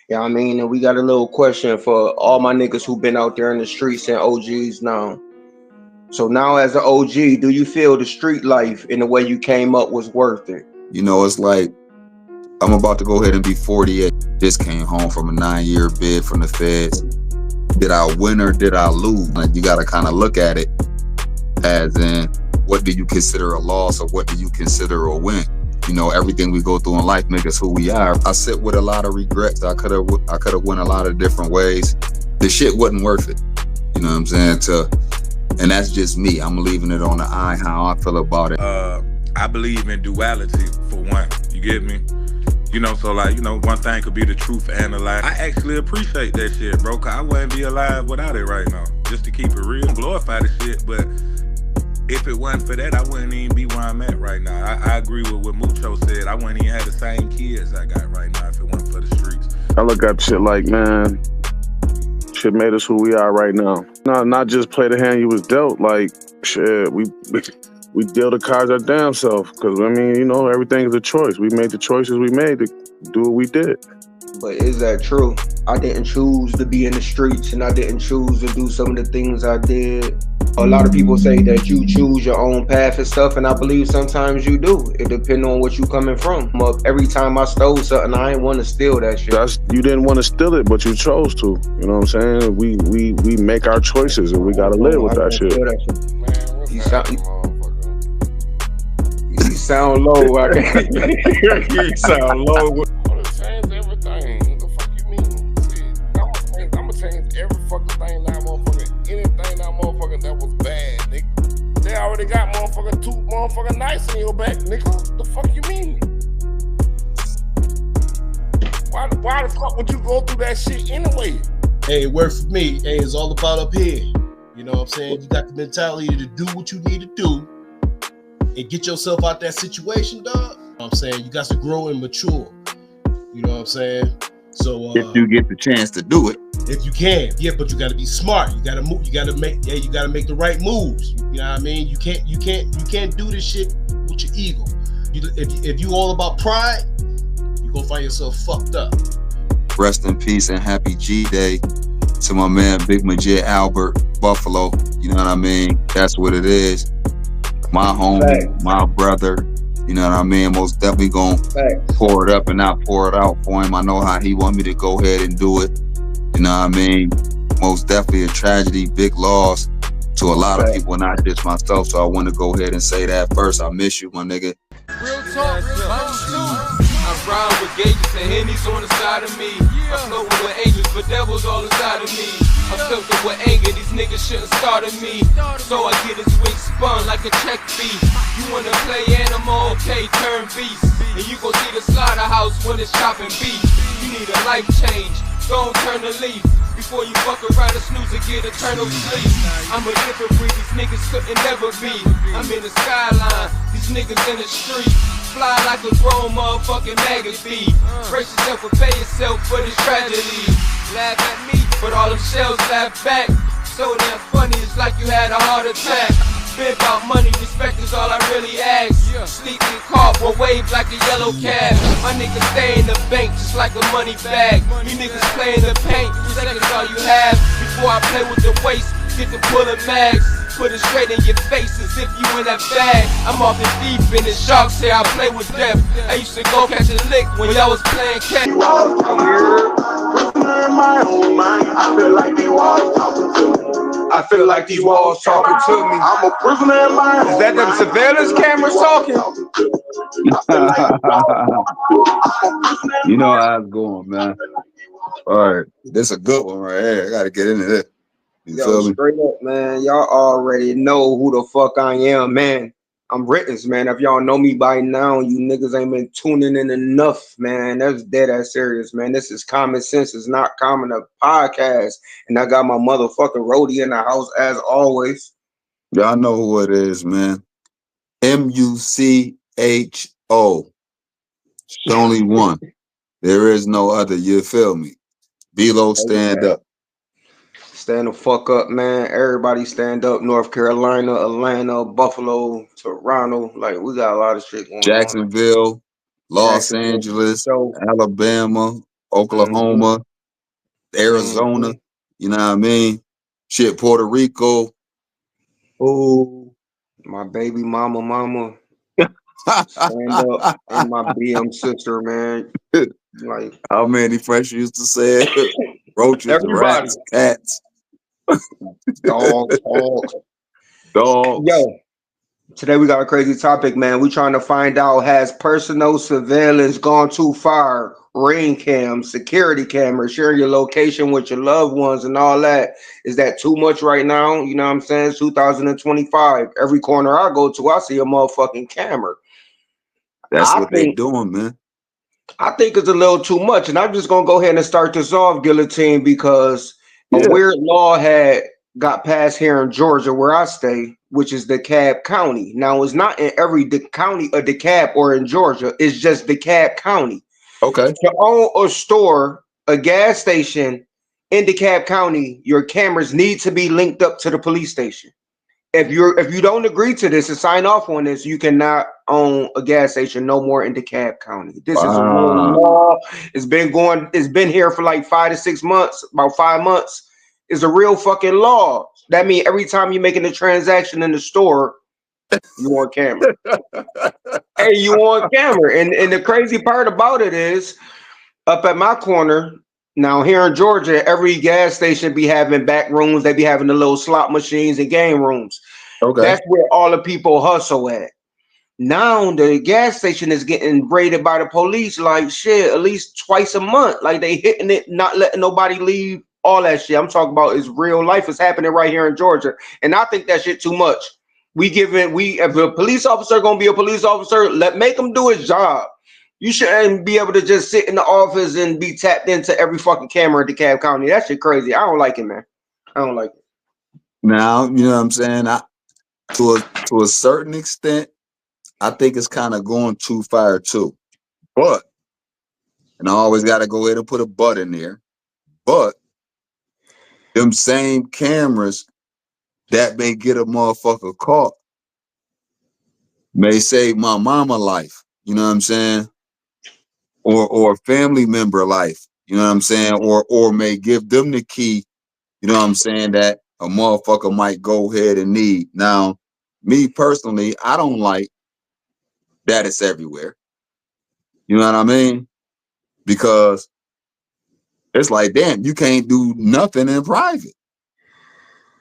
Yeah, I mean, and we got a little question for all my niggas who been out there in the streets and OGs now. So now as an OG, do you feel the street life in the way you came up was worth it? It's like I'm about to go ahead and be 48. Just came home from a 9-year bid from the feds. Did I win or did I lose? Like, you got to kind of look at it as in, what do you consider a loss or what do you consider a win? Everything we go through in life makes us who we are. I sit with a lot of regrets. I could have went a lot of different ways. The shit wasn't worth it. You know what I'm saying? And that's just me. I'm leaving it on the eye how I feel about it. I believe in duality for one. You get me? So one thing could be the truth and the lie. I actually appreciate that shit, bro, cause I wouldn't be alive without it right now. Just to keep it real, glorify the shit, but if it wasn't for that, I wouldn't even be where I'm at right now. I agree with what Mucho said. I wouldn't even have the same kids I got right now if it wasn't for the streets. I look at shit like, man, shit made us who we are right now. Not just play the hand you was dealt. Like, shit, we deal the cards our damn self. Because, everything is a choice. We made the choices we made to do what we did. But is that true? I didn't choose to be in the streets and I didn't choose to do some of the things I did. A lot of people say that you choose your own path and stuff, and I believe sometimes you do. It depends on what you coming from. Every time I stole something, I ain't want to steal that shit. You didn't want to steal it, but you chose to. You know what I'm saying? We make our choices, and we gotta live with that shit. You sound low. You sound low. Change everything. The fuck you mean? See, I'ma change every fucking thing now, motherfucker. Anything now, motherfucker, that was bad, nigga. They already got motherfucker 2 motherfucking nights in your back, nigga. The fuck you mean? Why the fuck would you go through that shit anyway? Hey, it worked for me. Hey, it's all about up here. You know what I'm saying? You got the mentality to do what you need to do and get yourself out that situation, dog. You know what I'm saying? You got to grow and mature. You know what I'm saying? So if you get the chance to do it. If you can, yeah, but you gotta be smart. You gotta move, you gotta make the right moves. You know what I mean? You can't do this shit with your ego. If you all about pride, you gonna find yourself fucked up. Rest in peace and happy G-Day to my man Big Majid Albert Buffalo. You know what I mean? That's what it is. My homie, my brother. You know what I mean? Most definitely gonna pour it up and not pour it out for him. I know how he want me to go ahead and do it. You know what I mean? Most definitely a tragedy, big loss to a lot of people, not just myself. So I want to go ahead and say that first. I miss you, my nigga. Real talk, I ride with gauges and hennies on the side of me. I flow with angels, but devils all inside of me. I'm filled up with anger, these niggas shouldn't started me. So I get his wig spun like a check fee. You wanna play animal, okay, turn beast. And you gon' see the slaughterhouse when it's chopping beef. You need a life change, don't turn the leaf. Before you fuck around and snooze and get eternal sleep. I'm a different breed, these niggas couldn't never be. I'm in the skyline, these niggas in the street. Fly like a grown motherfucking magazine. Brace yourself and pay yourself for this tragedy. Laugh at me, but all them shells laugh back. So damn funny, it's like you had a heart attack. Been about money, respect is all I really ask. Sleep in car or wave like a yellow cab. My niggas stay in the bank just like a money bag. You niggas play in the paint, 2 seconds all you have. Before I play with the waste, get to pulling mags. Put it straight in your face as if you in that bag. I'm off the deep and the sharks say I play with death. I used to go catch a lick when y'all was playing catch. I feel like these walls talking to me. I feel like these walls talking to me. I'm a prisoner in my own Is that them surveillance cameras talking? You know how it's going, man. All right, this is a good one right here. I gotta get into this. You feel me? Straight up, man. Y'all already know who the fuck I am, man. I'm Rittens, man. If y'all know me by now, you niggas ain't been tuning in enough, man. That's dead ass serious, man. This is Common Sense. It's Not Common, a podcast. And I got my motherfucking roadie in the house as always. Y'all know who it is, man. Mucho. It's only one. There is no other. You feel me? Below, stand up. Stand the fuck up, man. Everybody stand up. North Carolina, Atlanta, Buffalo, Toronto. Like, we got a lot of shit going on. Jacksonville, Los Angeles, Alabama, Oklahoma, Arizona. You know what I mean? Shit, Puerto Rico. Oh, My baby mama. Stand up. And my BM sister, man. Like how many Fresh used to say it? Roaches, everybody. rats, cats, Dogs. dogs. Yo, today we got a crazy topic, man. We trying to find out, has personal surveillance gone too far? Ring cam, security cameras, sharing your location with your loved ones and all that. Is that too much right now? You know what I'm saying? It's 2025. Every corner I go to, I see a motherfucking camera. That's I what they think doing, man. I think it's a little too much. And I'm just gonna go ahead and start this off, Guillotine, because a Yeah. weird law had got passed here in Georgia where I stay, which is DeKalb County. Now it's not in every county of DeKalb or in Georgia, it's just DeKalb County. Okay. To own a store, a gas station in DeKalb County, your cameras need to be linked up to the police station. If you don't agree to this and sign off on this, you cannot own a gas station no more in DeKalb County. This is a real law. It's been here for like 5 to 6 months, about 5 months. It's a real fucking law. That means every time you're making a transaction in the store, you want camera. Hey, you want camera. And the crazy part about it is, up at my corner, now here in Georgia, every gas station be having back rooms. They be having the little slot machines and game rooms. Okay. That's where all the people hustle at. Now the gas station is getting raided by the police like shit at least twice a month. Like they hitting it, not letting nobody leave, all that shit. I'm talking about is real life. Is happening right here in Georgia. And I think that shit too much. If a police officer gonna be a police officer, make him do his job. You shouldn't be able to just sit in the office and be tapped into every fucking camera in DeKalb County. That shit crazy. I don't like it, man. I don't like it. Now, you know what I'm saying? To a certain extent, I think it's kind of going too far too. But, and I always got to go ahead and put a but in there, but them same cameras that may get a motherfucker caught may save my mama life. You know what I'm saying? Or a family member life, you know what I'm saying? Or may give them the key, you know what I'm saying, that a motherfucker might go ahead and need. Now, me personally, I don't like that it's everywhere. You know what I mean? Because it's like, damn, you can't do nothing in private.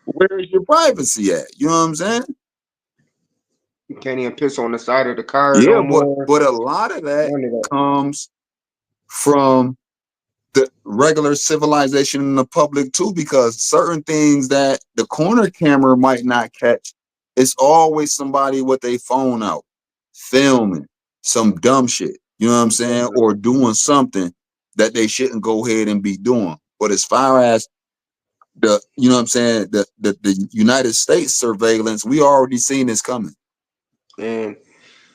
Where's your privacy at? You know what I'm saying? You can't even piss on the side of the car. Yeah, no more. but a lot of that comes from the regular civilization in the public too, because certain things that the corner camera might not catch, it's always somebody with their phone out filming some dumb shit, you know what I'm saying, or doing something that they shouldn't go ahead and be doing. But as far as the, you know what I'm saying, the United States surveillance, we already seen this coming. And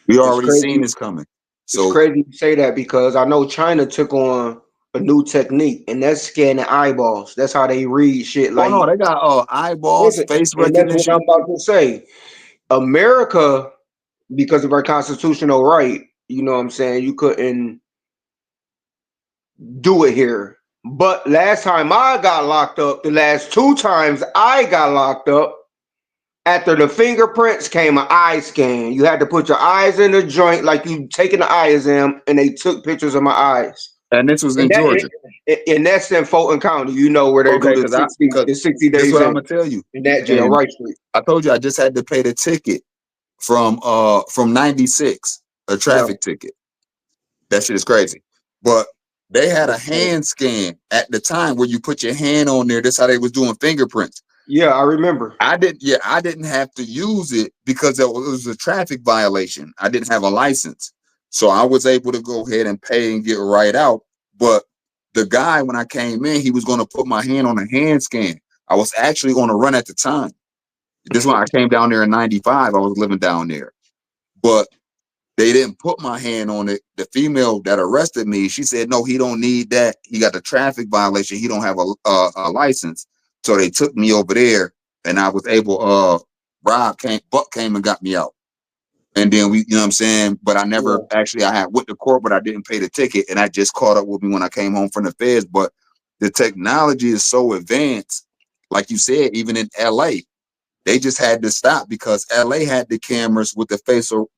we already seen this coming. So it's crazy you say that, because I know China took on a new technique, and that's scanning eyeballs. That's how they read shit. Like, no, they got eyeballs, face recognition. That's what I'm about to say. America, because of our constitutional right, you know what I'm saying, you couldn't do it here. But last time I got locked up, the last 2 times I got locked up, after the fingerprints came an eye scan. You had to put your eyes in the joint like you taking the eye exam, and they took pictures of my eyes. And this was in Georgia. And that's in Fulton County. You know where they do the 60 days. That's what I'm gonna tell you. In that jail, and right street. I told you I just had to pay the ticket from 96, a traffic ticket. That shit is crazy. But they had a hand scan at the time where you put your hand on there. That's how they was doing fingerprints. Yeah, I remember. I didn't have to use it because it was a traffic violation. I didn't have a license. So I was able to go ahead and pay and get right out. But the guy, when I came in, he was going to put my hand on a hand scan. I was actually on a run at the time. This one, I came down there in 95. I was living down there. But they didn't put my hand on it. The female that arrested me, she said, no, he don't need that. He got the traffic violation. He don't have a license. So they took me over there, and I was able, Buck came and got me out. And then we, you know what I'm saying? But I never actually, I had went to court, but I didn't pay the ticket. And I just caught up with me when I came home from the feds. But the technology is so advanced, like you said, even in LA, they just had to stop because LA had the cameras with the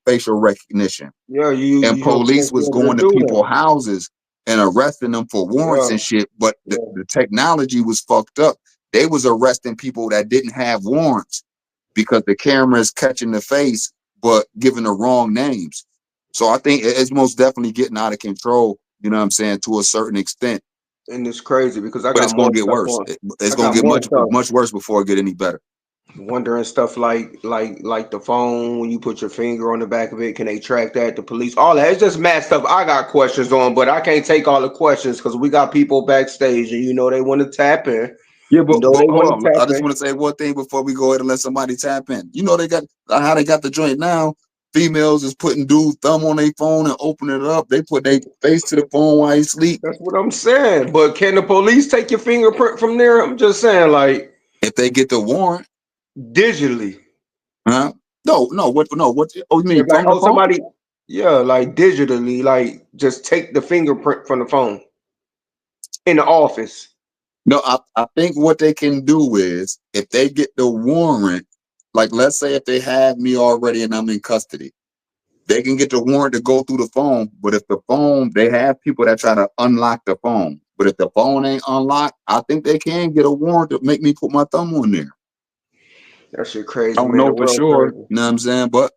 facial recognition. Yeah, and police was going to people's houses and arresting them for warrants and shit. But the technology was fucked up. They was arresting people that didn't have warrants because the camera is catching the face, but giving the wrong names. So I think it's most definitely getting out of control, you know what I'm saying, to a certain extent. And it's crazy because I But got it's going to get more worse. stuff on. It's I going to got get more much worse before it get any better. Wondering stuff like the phone, when you put your finger on the back of it, can they track that? The police, all that. It's just mad stuff I got questions on, but I can't take all the questions because we got people backstage and you know they want to tap in. Yeah, but, they hold want to on. tap I just in. want to say one thing before we go ahead and let somebody tap in. You know they got how they got the joint now. Females is putting dude's thumb on their phone and opening it up. They put their face to the phone while he sleep. That's what I'm saying. But can the police take your fingerprint from there? I'm just saying, like, if they get the warrant digitally. Huh? No. What? Oh, you mean If like, from the phone? somebody, like digitally, like just take the fingerprint from the phone in the office. No, I think what they can do is if they get the warrant, like let's say if they have me already and I'm in custody, they can get the warrant to go through the phone. But if the phone, they have people that try to unlock the phone. But if the phone ain't unlocked, I think they can get a warrant to make me put my thumb on there. That shit crazy, I don't man. know for sure. You know what I'm saying? But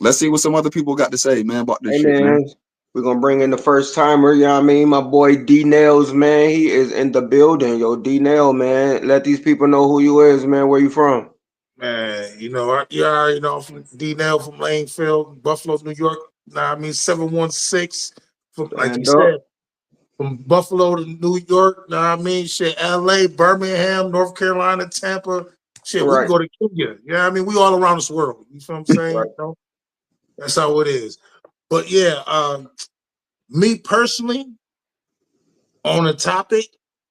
let's see what some other people got to say, man, about this shit, man. We're gonna bring in the first timer, you know what I mean? My boy D Nails, man. He is in the building. Yo, D Nail, man. Let these people know who you is, man. Where you from? Man, you already know from D Nail from Lanefield, Buffalo, New York. Nah, I mean 716 from like you said, from Buffalo to New York. Nah, I mean shit, LA, Birmingham, North Carolina, Tampa. Shit, we can go to Kenya. You know what I mean? We all around this world. You feel what I'm saying? You know? That's how it is. But yeah, me personally, on the topic,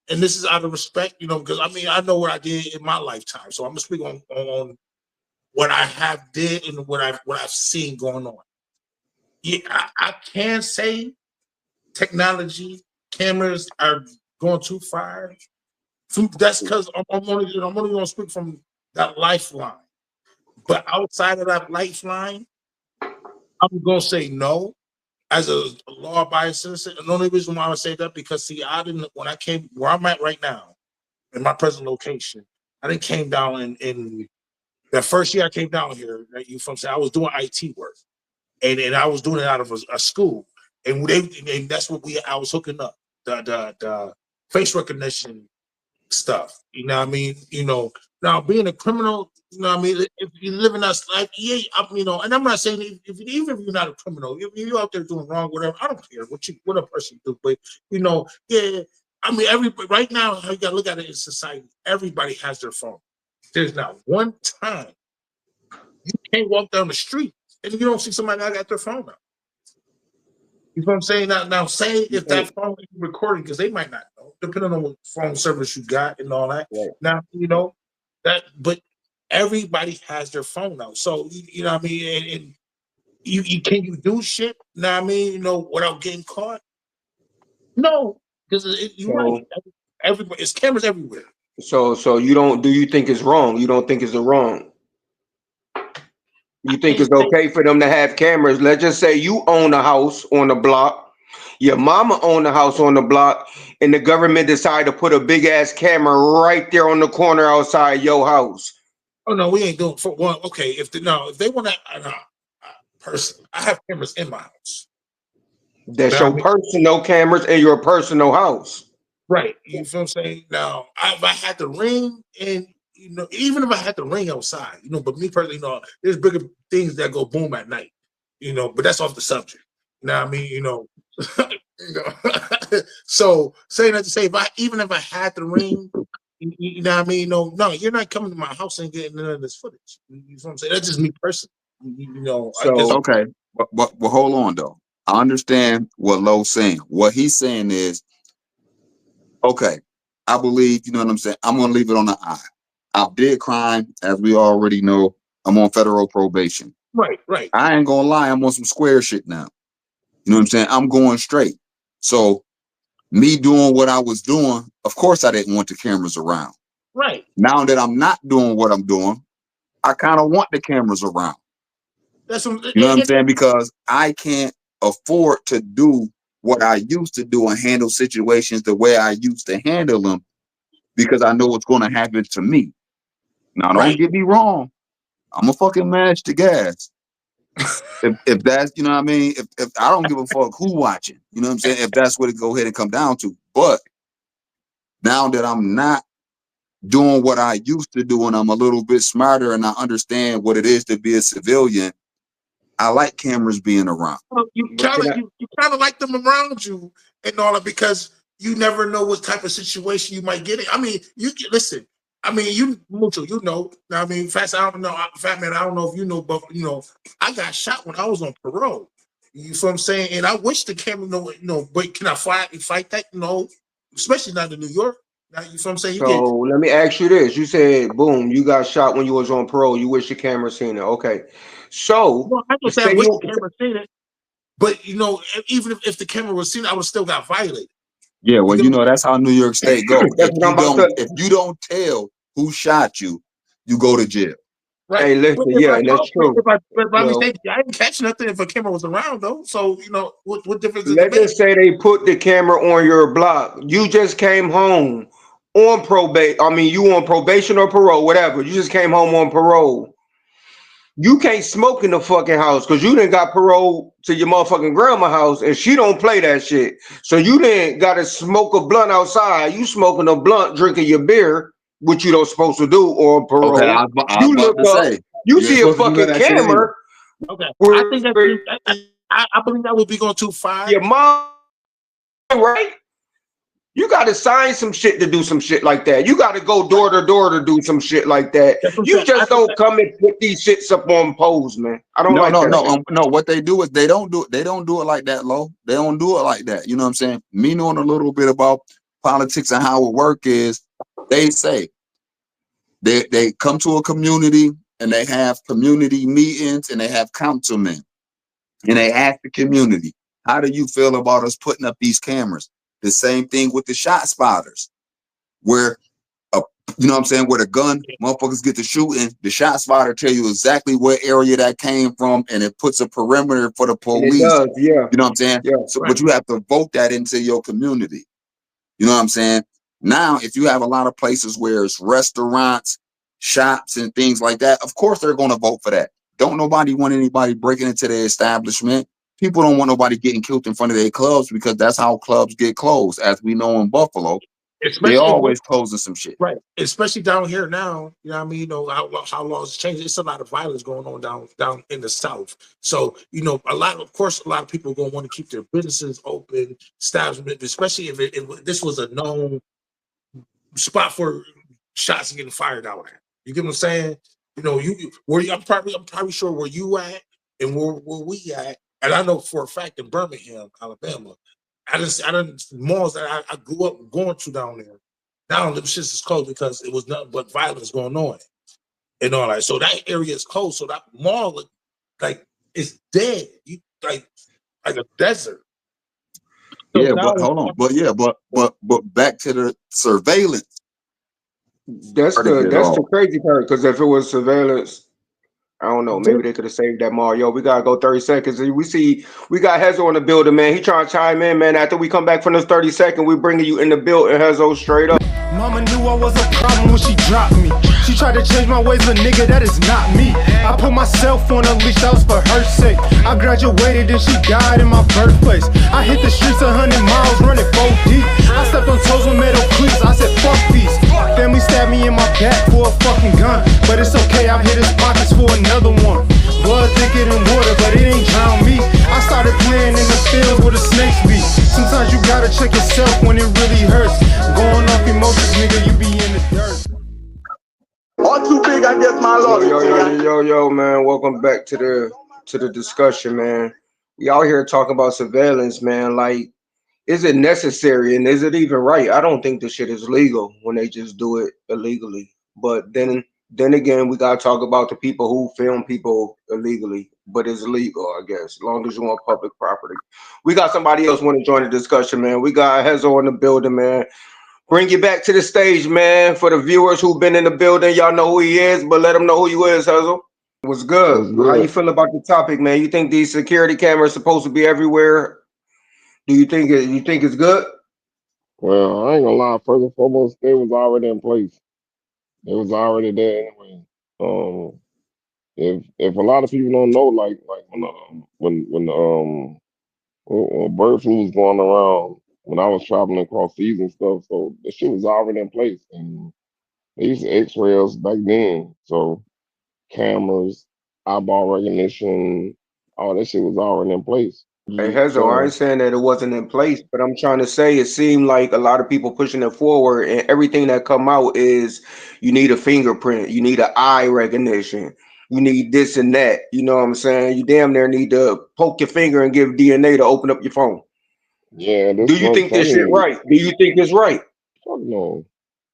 and this is out of respect, you know, because I mean I know what I did in my lifetime, so I'm gonna speak on what I have did and what I've seen going on. Yeah, I can say technology, cameras are going too far. That's because I'm only going to speak from that lifeline. But outside of that lifeline, I'm going to say no. As a law-abiding citizen, and the only reason why I would say that because when I came where I'm at right now, in my present location, I didn't came down in that first year I came down here. I was doing IT work, and I was doing it out of a school, and that's what I was hooking up the face recognition stuff. You know what I mean? You know, now being a criminal, you know what I mean? If you live in that life, yeah, you know, and I'm not saying even if you're not a criminal, if you're out there doing wrong, whatever, I don't care what a person do, but you know, yeah, I mean, everybody right now, how you gotta look at it in society, everybody has their phone. There's not one time you can't walk down the street and you don't see somebody that got their phone out. You know what I'm saying? Now say if that phone is recording, because they might not know, depending on what phone service you got and all that. Right. Now, you know, but everybody has their phone out. So, you know what I mean? And you can you do shit, you know what I mean, you know, without getting caught? No, because you're right. Everybody, it's cameras everywhere. So do you think it's wrong? You don't think it's wrong? You think it's okay for them to have cameras? Let's just say you own a house on the block, your mama own a house on the block, and the government decide to put a big ass camera right there on the corner outside your house. Oh no, we ain't doing for one. Okay, if they want to, person, I have cameras in my house. That's your personal cameras in your personal house. Right. You feel what I'm saying? Now, if I had to ring, and you know, even if I had to ring outside, you know, but me personally, you know, there's bigger things that go boom at night, you know, but that's off the subject. Now, I mean, you know, so saying that to say, even if I had to ring, you know what I mean? No, you're not coming to my house and getting none of this footage. You know what I'm saying? That's just me personally. You know, okay, but hold on though. I understand what Lo's saying. What he's saying is, okay, I believe, you know what I'm saying? I'm going to leave it on the I. I did crime, as we already know. I'm on federal probation. Right, right. I ain't gonna lie, I'm on some square shit now. You know what I'm saying? I'm going straight. So me doing what I was doing, of course I didn't want the cameras around. Right. Now that I'm not doing what I'm doing, I kind of want the cameras around. That's what, you know what I'm saying? Because I can't afford to do what I used to do and handle situations the way I used to handle them because I know what's going to happen to me. Now, don't get me wrong. I'm a fucking mash the gas. if that's, you know what I mean? If I don't give a fuck who watching, you know what I'm saying? If that's what it go ahead and come down to. But now that I'm not doing what I used to do and I'm a little bit smarter and I understand what it is to be a civilian, I like cameras being around. You kind of like them around you and all that because you never know what type of situation you might get in. I mean, you listen. I mean, you Mucho, you know. I mean, Fat, I don't know, Fat Man. I don't know if you know, but you know, I got shot when I was on parole. You know what I'm saying? And I wish the camera know, but can I fight that? No, especially not in New York. Now, you know what I'm saying? So let me ask you this: you said, boom, you got shot when you was on parole. You wish the camera seen it. Okay, so I don't say I wish the camera seen it, but you know, even if the camera was seen, I would still got violated. Yeah, well, you know, that's how New York State goes. If you don't tell who shot you, you go to jail. Right. Hey, listen, yeah, and that's true. I didn't catch nothing if a camera was around, though. So, you know, what difference does it make? Let's just say they put the camera on your block. You just came home on probation. I mean, you on probation or parole, whatever. You just came home on parole. You can't smoke in the fucking house because you didn't got parole to your motherfucking grandma house and she don't play that shit. So you didn't got to smoke a blunt outside. You smoking a blunt, drinking your beer, which you don't supposed to do on parole. Okay, I you look up, you see a fucking camera. Okay, I think I believe that would be going too far. Your mom, right? You got to sign some shit to do some shit like that. You got to go door to door to do some shit like that. You just don't come and put these shits up on pose, man. I don't like that. No. What they do is they don't do it like that, Lo. They don't do it like that. You know what I'm saying? Me knowing a little bit about politics and how it work is, they say they come to a community and they have community meetings and they have councilmen and they ask the community, how do you feel about us putting up these cameras? The same thing with the shot spotters, where you know what I'm saying, where the gun motherfuckers get to shooting, the shot spotter tell you exactly what area that came from, and it puts a perimeter for the police. It does, yeah. You know what I'm saying? Yeah. So, but you have to vote that into your community. You know what I'm saying? Now, if you have a lot of places where it's restaurants, shops, and things like that, of course they're going to vote for that. Don't nobody want anybody breaking into their establishment. People don't want nobody getting killed in front of their clubs because that's how clubs get closed. As we know in Buffalo, they always closing some shit. Right. Especially down here now, you know what I mean? You know, how laws change. It's a lot of violence going on down in the South. So, you know, a lot of people are going to want to keep their businesses open, establishment, especially if this was a known spot for shots getting fired out at. You get what I'm saying? You know, I'm probably sure where you at and where we at. And I know for a fact in Birmingham, Alabama, I done malls that I grew up going to down there. Now them shits is closed because it was nothing but violence going on and all that. So that area is closed. So that mall, like, it's dead. You like a desert. So yeah, but hold on. But back to the surveillance. That's the crazy part. Because if it was surveillance, I don't know. Maybe they could have saved that mall. Yo, we gotta go 30 seconds. We got Hezo in the building, man. He trying to chime in, man. After we come back from this 30 seconds, we bringing you in the building, Hezo, straight up. Mama knew I was a problem when she dropped me. She tried to change my ways, but nigga, that is not me. I put myself on a leash, that was for her sake. I graduated and she died in my birthplace. I hit the streets 100 miles, running 4 deep. I stepped on toes with metal cleats. I said, fuck these. Family stabbed me in my back for a fucking gun. But it's okay, I hit his pockets for another one. Blood thicker than water, but it ain't drown me. I started playing in the field where the snakes be. Sometimes you gotta check yourself when it really hurts. Going off emotions, nigga, you be in the dirt. All too big, I guess my lord. Yo, man. Welcome back to the discussion, man. We out here talking about surveillance, man. Like, is it necessary and is it even right? I don't think this shit is legal when they just do it illegally. But then then again, we gotta talk about the people who film people illegally, but it's legal, I guess, as long as you're on public property. We got somebody else want to join the discussion, man. We got Hezo in the building, man. Bring you back to the stage, man. For the viewers who've been in the building, y'all know who he is, but let them know who you is, Hezo. What's good? What's good? How you feel about the topic, man? You think these security cameras supposed to be everywhere? Do you think it's good? Well, I ain't gonna lie. First and foremost, they was already in place. It was already there anyway. If a lot of people don't know, like when bird flu was going around, when I was traveling across seas and stuff, so the shit was already in place, and they used to X-ray us back then. So cameras, eyeball recognition, all that shit was already in place. Hey, Hezo, I ain't saying that it wasn't in place, but I'm trying to say it seemed like a lot of people pushing it forward, and everything that come out is you need a fingerprint, you need an eye recognition, you need this and that. You know what I'm saying? You damn near need to poke your finger and give DNA to open up your phone. Yeah. Do you think this shit right? Do you think it's right? Fuck no.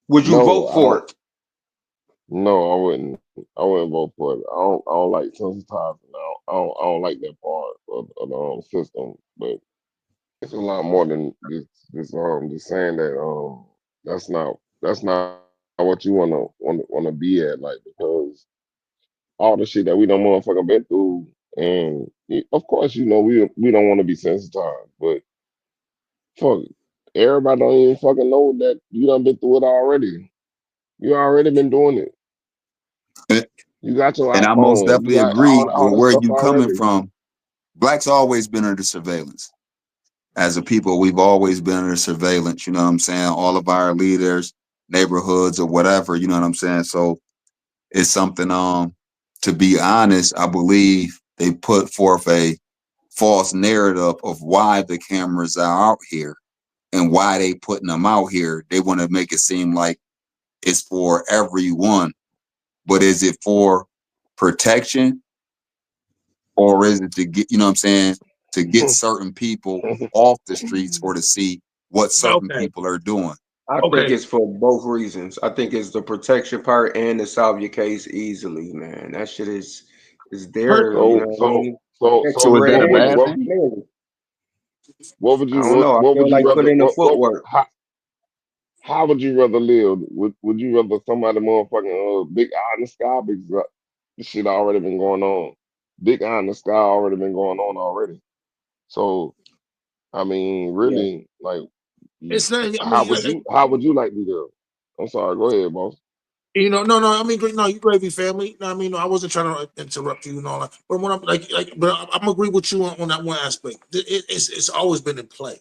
Would you vote for it? No, I wouldn't. I wouldn't vote for it. I don't like sensitizing. I don't like that part of the system. But it's a lot more than just saying that that's not what you wanna be at, like, because all the shit that we done motherfucking been through, and of course, we don't want to be sensitized, but fuck, everybody don't even fucking know that you done been through it already. You already been doing it. You got your And I most iPhone. definitely You got agree all with that where stuff you coming already. from. Blacks always been under surveillance. As a people, we've always been under surveillance. You know what I'm saying? All of our leaders, neighborhoods, or whatever. You know what I'm saying? So it's something. To be honest, I believe they put forth a false narrative of why the cameras are out here and why they putting them out here. They want to make it seem like it's for everyone, but is it for protection, or is it to get, you know what I'm saying, to get certain people off the streets, or to see what certain people are doing? I think it's for both reasons. I think it's the protection part and to solve your case easily, man. That shit is there. You know what I mean? So is that a bad what thing? would you I don't know. I what feel would you like rather put in the footwork. how would you rather live? Would you rather somebody motherfucking big eye in the sky, because this shit already been going on. Big eye in the sky already been going on already. So I mean, really, like, It's not. I how mean, would you like to live? I'm sorry. Go ahead, boss. no. I mean, no, you gravy family. No, I mean, no, I wasn't trying to interrupt you and all that. But when I'm but I'm agree with you on that one aspect. It's always been in play.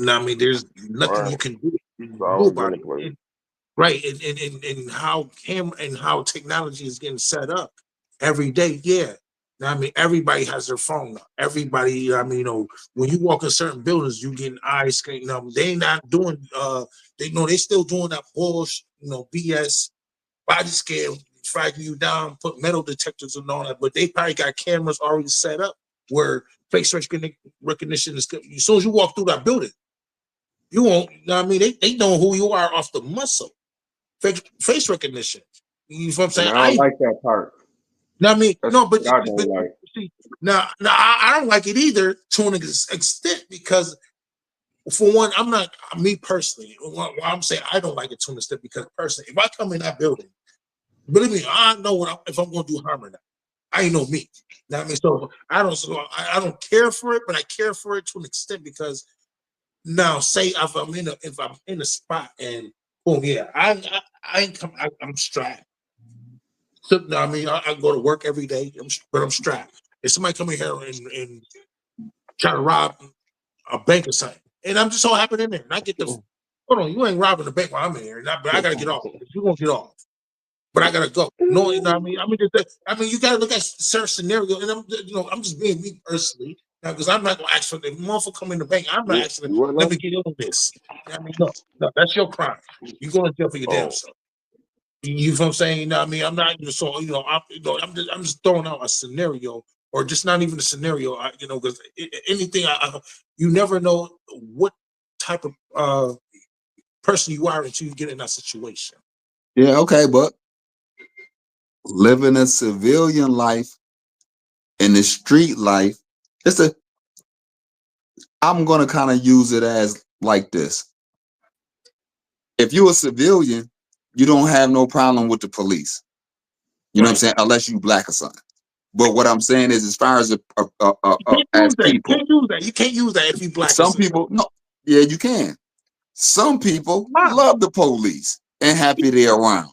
I mean, there's nothing you can do about it. Right, and how technology is getting set up every day. Yeah, I mean, everybody has their phone now. Everybody, I mean, when you walk in certain buildings, you getting eyes screened. They not doing. They still doing that bullshit. BS body scan, dragging you down, put metal detectors and all that. But they probably got cameras already set up where face recognition is. As soon as you walk through that building, you won't. I mean, they know who you are off the muscle. Face recognition. You know what I'm saying? I don't like that part. No, I mean, That's no, but what I don't like. see, now I don't like it either to an extent, because for one, I'm not me personally. I'm saying I don't like it to an extent because personally, if I come in that building, believe me, I know if I'm going to do harm or not. I know me. You know what I mean? So I don't care for it, but I care for it to an extent because now, say if I'm in a spot and boom, yeah, I'm strapped. So, I mean, I go to work every day, but I'm strapped. If somebody come in here and try to rob a bank or something, and I'm just so happy in there, and I get the hold on, you ain't robbing the bank while I'm in here, but I gotta get off. You won't get off, but I gotta go. No, you know what I mean? I mean, you gotta look at certain scenario, and I'm just being me personally. Now, because I'm not gonna ask for the motherfucker come in the bank. I'm not asking them, let me get in on this. I mean, no, that's your crime. You go to jail for your damn self. You know what I'm saying? You know what I mean? I'm not even so, I'm just throwing out a scenario, or just not even a scenario, because anything, you never know what type of person you are until you get in that situation. Yeah, okay, but living a civilian life and the street life. I'm gonna kind of use it as like this. If you're a civilian, you don't have no problem with the police. You know what I'm saying? Unless you black or something. But what I'm saying is, as far as as people, you can't use that if you black. Some people, no, yeah, you can. Some people love the police and happy they're around.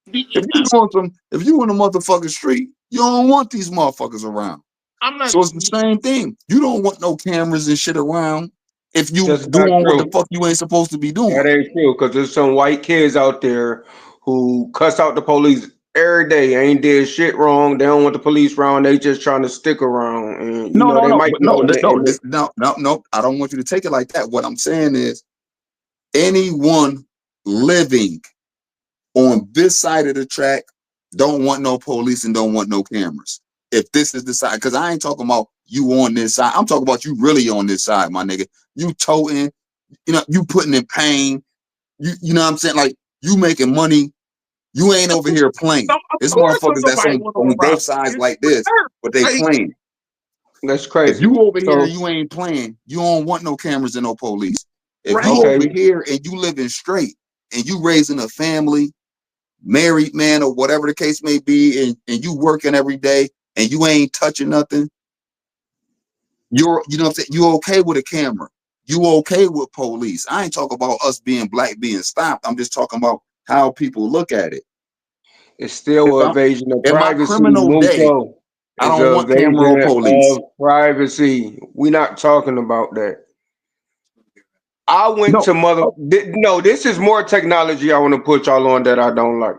If you in the motherfucking street, you don't want these motherfuckers around. So it's the same thing. You don't want no cameras and shit around if you doing what the fuck you ain't supposed to be doing. That ain't true, because there's some white kids out there who cuss out the police every day. Ain't did shit wrong. They don't want the police around. They just trying to stick around. And No. I don't want you to take it like that. What I'm saying is, anyone living on this side of the track don't want no police and don't want no cameras. If this is the side, because I ain't talking about you on this side. I'm talking about you really on this side, my nigga. You toting, you putting in pain. You know what I'm saying? Like, you making money. You ain't over here playing. It's motherfuckers that's on both sides like this, but they playing. That's crazy. If you over here, you ain't playing. You don't want no cameras and no police. If you over here and you living straight and you raising a family, married man or whatever the case may be, and you working every day and you ain't touching nothing, you know what I'm saying? You okay with a camera. You okay with police. I ain't talking about us being black being stopped. I'm just talking about how people look at it. It's still an invasion of privacy. In my criminal day, I don't want camera or police. Privacy. We're not talking about that. I went to this is more technology I want to put y'all on that I don't like.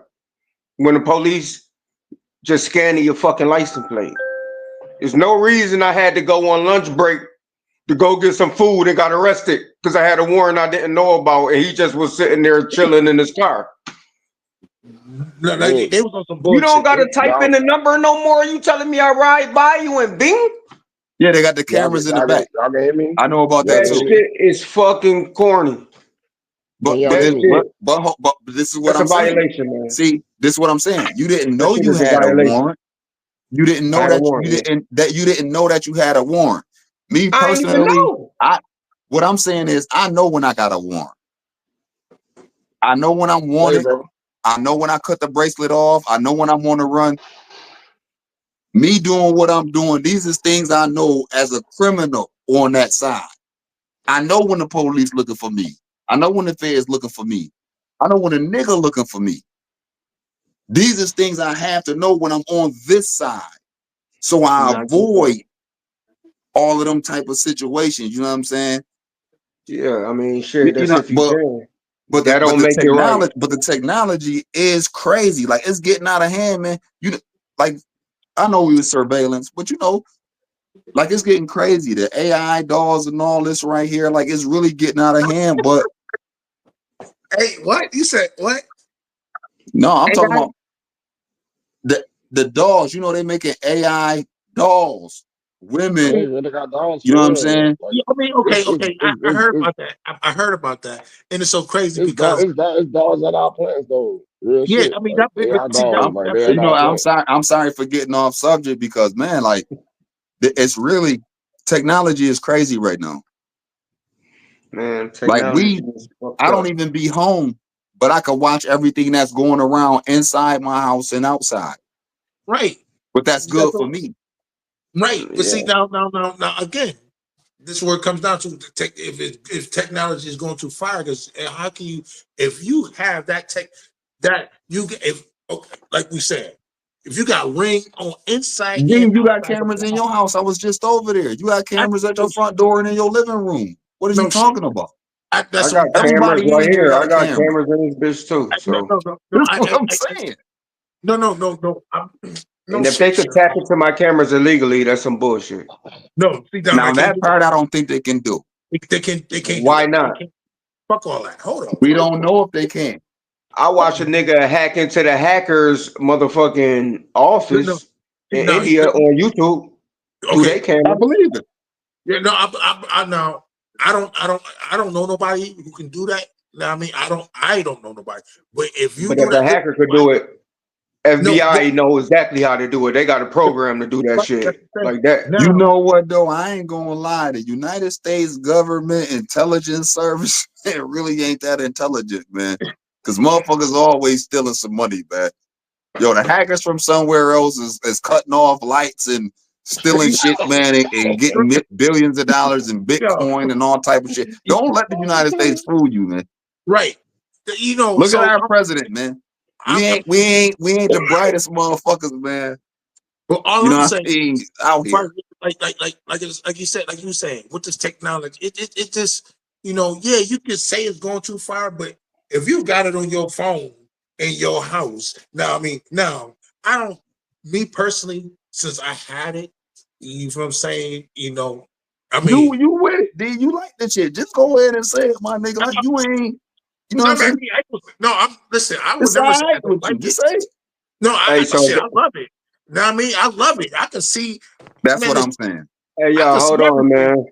When the police just scanning your fucking license plate. There's no reason I had to go on lunch break to go get some food and got arrested because I had a warrant I didn't know about, and he just was sitting there chilling in his car. No, they was on some bullshit. You don't gotta type in the number no more. You telling me I ride by you and Bing? Yeah, they got the cameras in the back. Y'all can hear me? I know about that too. Shit is fucking corny. But this is what I'm saying. Violation, man. See, this is what I'm saying. You didn't know you had a warrant. You didn't know that you didn't know that you had a warrant. Me personally, what I'm saying is, I know when I got a warrant. I know when I'm wanted. I know when I cut the bracelet off. I know when I'm on the run. Me doing what I'm doing, these is things I know as a criminal on that side. I know when the police looking for me. I know when the feds looking for me. I know when a nigga looking for me. These is things I have to know when I'm on this side. So I avoid all of them type of situations. You know what I'm saying? Yeah, I mean, shit, that's if you can. But that don't make it right. But the technology is crazy. Like, it's getting out of hand, man. I know we was surveillance, but like, it's getting crazy. The AI dolls and all this right here, like, it's really getting out of hand. But hey, what you said? What? No, I'm talking about the dolls. They making AI dolls. Women, they got dolls, you know what I'm saying? I mean, okay. I heard about that. I heard about that, and it's so crazy because it's dolls at our plants, though. Real yeah, shit. I mean, I'm sorry for getting off subject because, man, like, it's really, technology is crazy right now. Man, like I don't even be home, but I can watch everything that's going around inside my house and outside. Right. But that's good for me. Right. But see, now again, this is where it comes down to if technology is going too far, because how can you, if you have that tech that you get, like we said, if you got Ring on inside, you got cameras in your house. I was just over there. You got cameras at your front door and in your living room. What are you talking about? I got cameras right here. I got cameras in this bitch too. So that's what I'm saying. No. And if they could tap into my cameras illegally, that's some bullshit. No, now that part I don't think they can do. They can't. Why not? Fuck all that. Hold on. We don't know if they can. I watch a nigga hack into the hacker's motherfucking office in India on YouTube. Okay, I believe it. Yeah, no, I don't know nobody who can do that. I mean, I don't know nobody. But if a hacker could do it, FBI know exactly how to do it. They got a program to do that shit like that. You know what though? I ain't gonna lie. The United States government intelligence service, it really ain't that intelligent, man. Because motherfuckers always stealing some money, man. Yo, the hackers from somewhere else is cutting off lights and stealing shit, man, and getting billions of dollars in Bitcoin and all type of shit. Don't let the United States fool you, man. Right. You know, look at our president, man. We ain't the brightest motherfuckers, man. But all you know I'm saying, out here, like you said, like you were saying, with this technology, it just, you know, yeah, you could say it's going too far, but if you got it on your phone in your house, now I don't, me personally, since I had it, you know what I'm saying, you know, I mean, you with it, D. You like that shit. Just go ahead and say it, my nigga. Like you ain't, you know what I'm saying? Listen, I would never say I don't like it. Say it. No, I love it. You know what I mean? I love it. I can see. That's what I'm saying. Hey, y'all, hold on, man.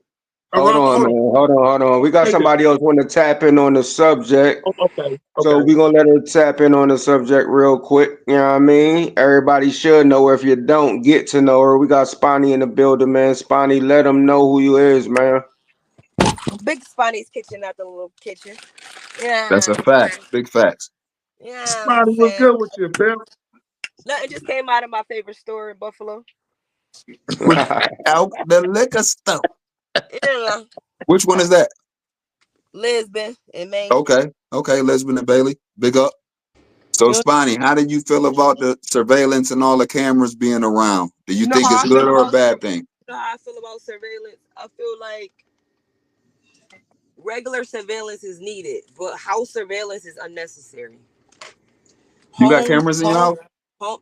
Hold on. We got somebody else want to tap in on the subject. Okay. So we're going to let her tap in on the subject real quick. You know what I mean? Everybody should know her. If you don't, get to know her. We got Spani in the building, man. Spani, let them know who you is, man. Big Spani's kitchen, not the little kitchen. Yeah. That's a fact. Big facts. Yeah. Spani, what's good with you, Bill? Nothing just came out of my favorite store in Buffalo. Out the liquor store. Yeah. Which one is that? Lisbon and Maine. Okay, Lisbon and Bailey. Big up. So, Spani, how do you feel about the surveillance and all the cameras being around? Do you think it's good or a bad thing? You know how I feel about surveillance? I feel like regular surveillance is needed, but house surveillance is unnecessary. You got cameras in your house?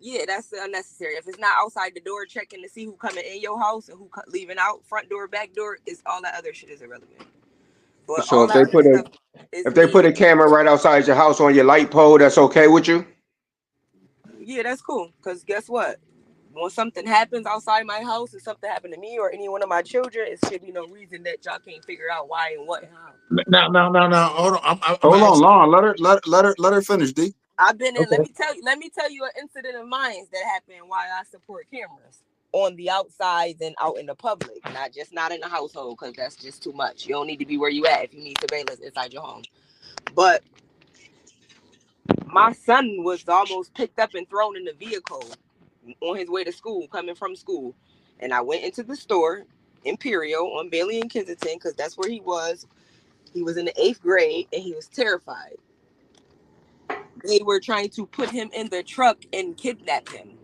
Yeah, that's unnecessary. If it's not outside the door checking to see who coming in your house and who leaving out, front door, back door, is all that other shit is irrelevant. But so if they put a camera right outside your house on your light pole, that's okay with you? Yeah, that's cool. Because guess what? When something happens outside my house, if something happened to me or any one of my children, it should be no reason that y'all can't figure out why and what and how. No. Hold on. Hold on, Lauren. Let her finish, D. I've been in. Okay. Let me tell you an incident of mine that happened why I support cameras on the outside and out in the public, not in the household, because that's just too much. You don't need to be where you at if you need surveillance inside your home. But my son was almost picked up and thrown in the vehicle on his way to school, coming from school, and I went into the store, Imperial on Bailey and Kensington, because that's where he was. He was in the 8th grade and he was terrified. They were trying to put him in the truck and kidnap him.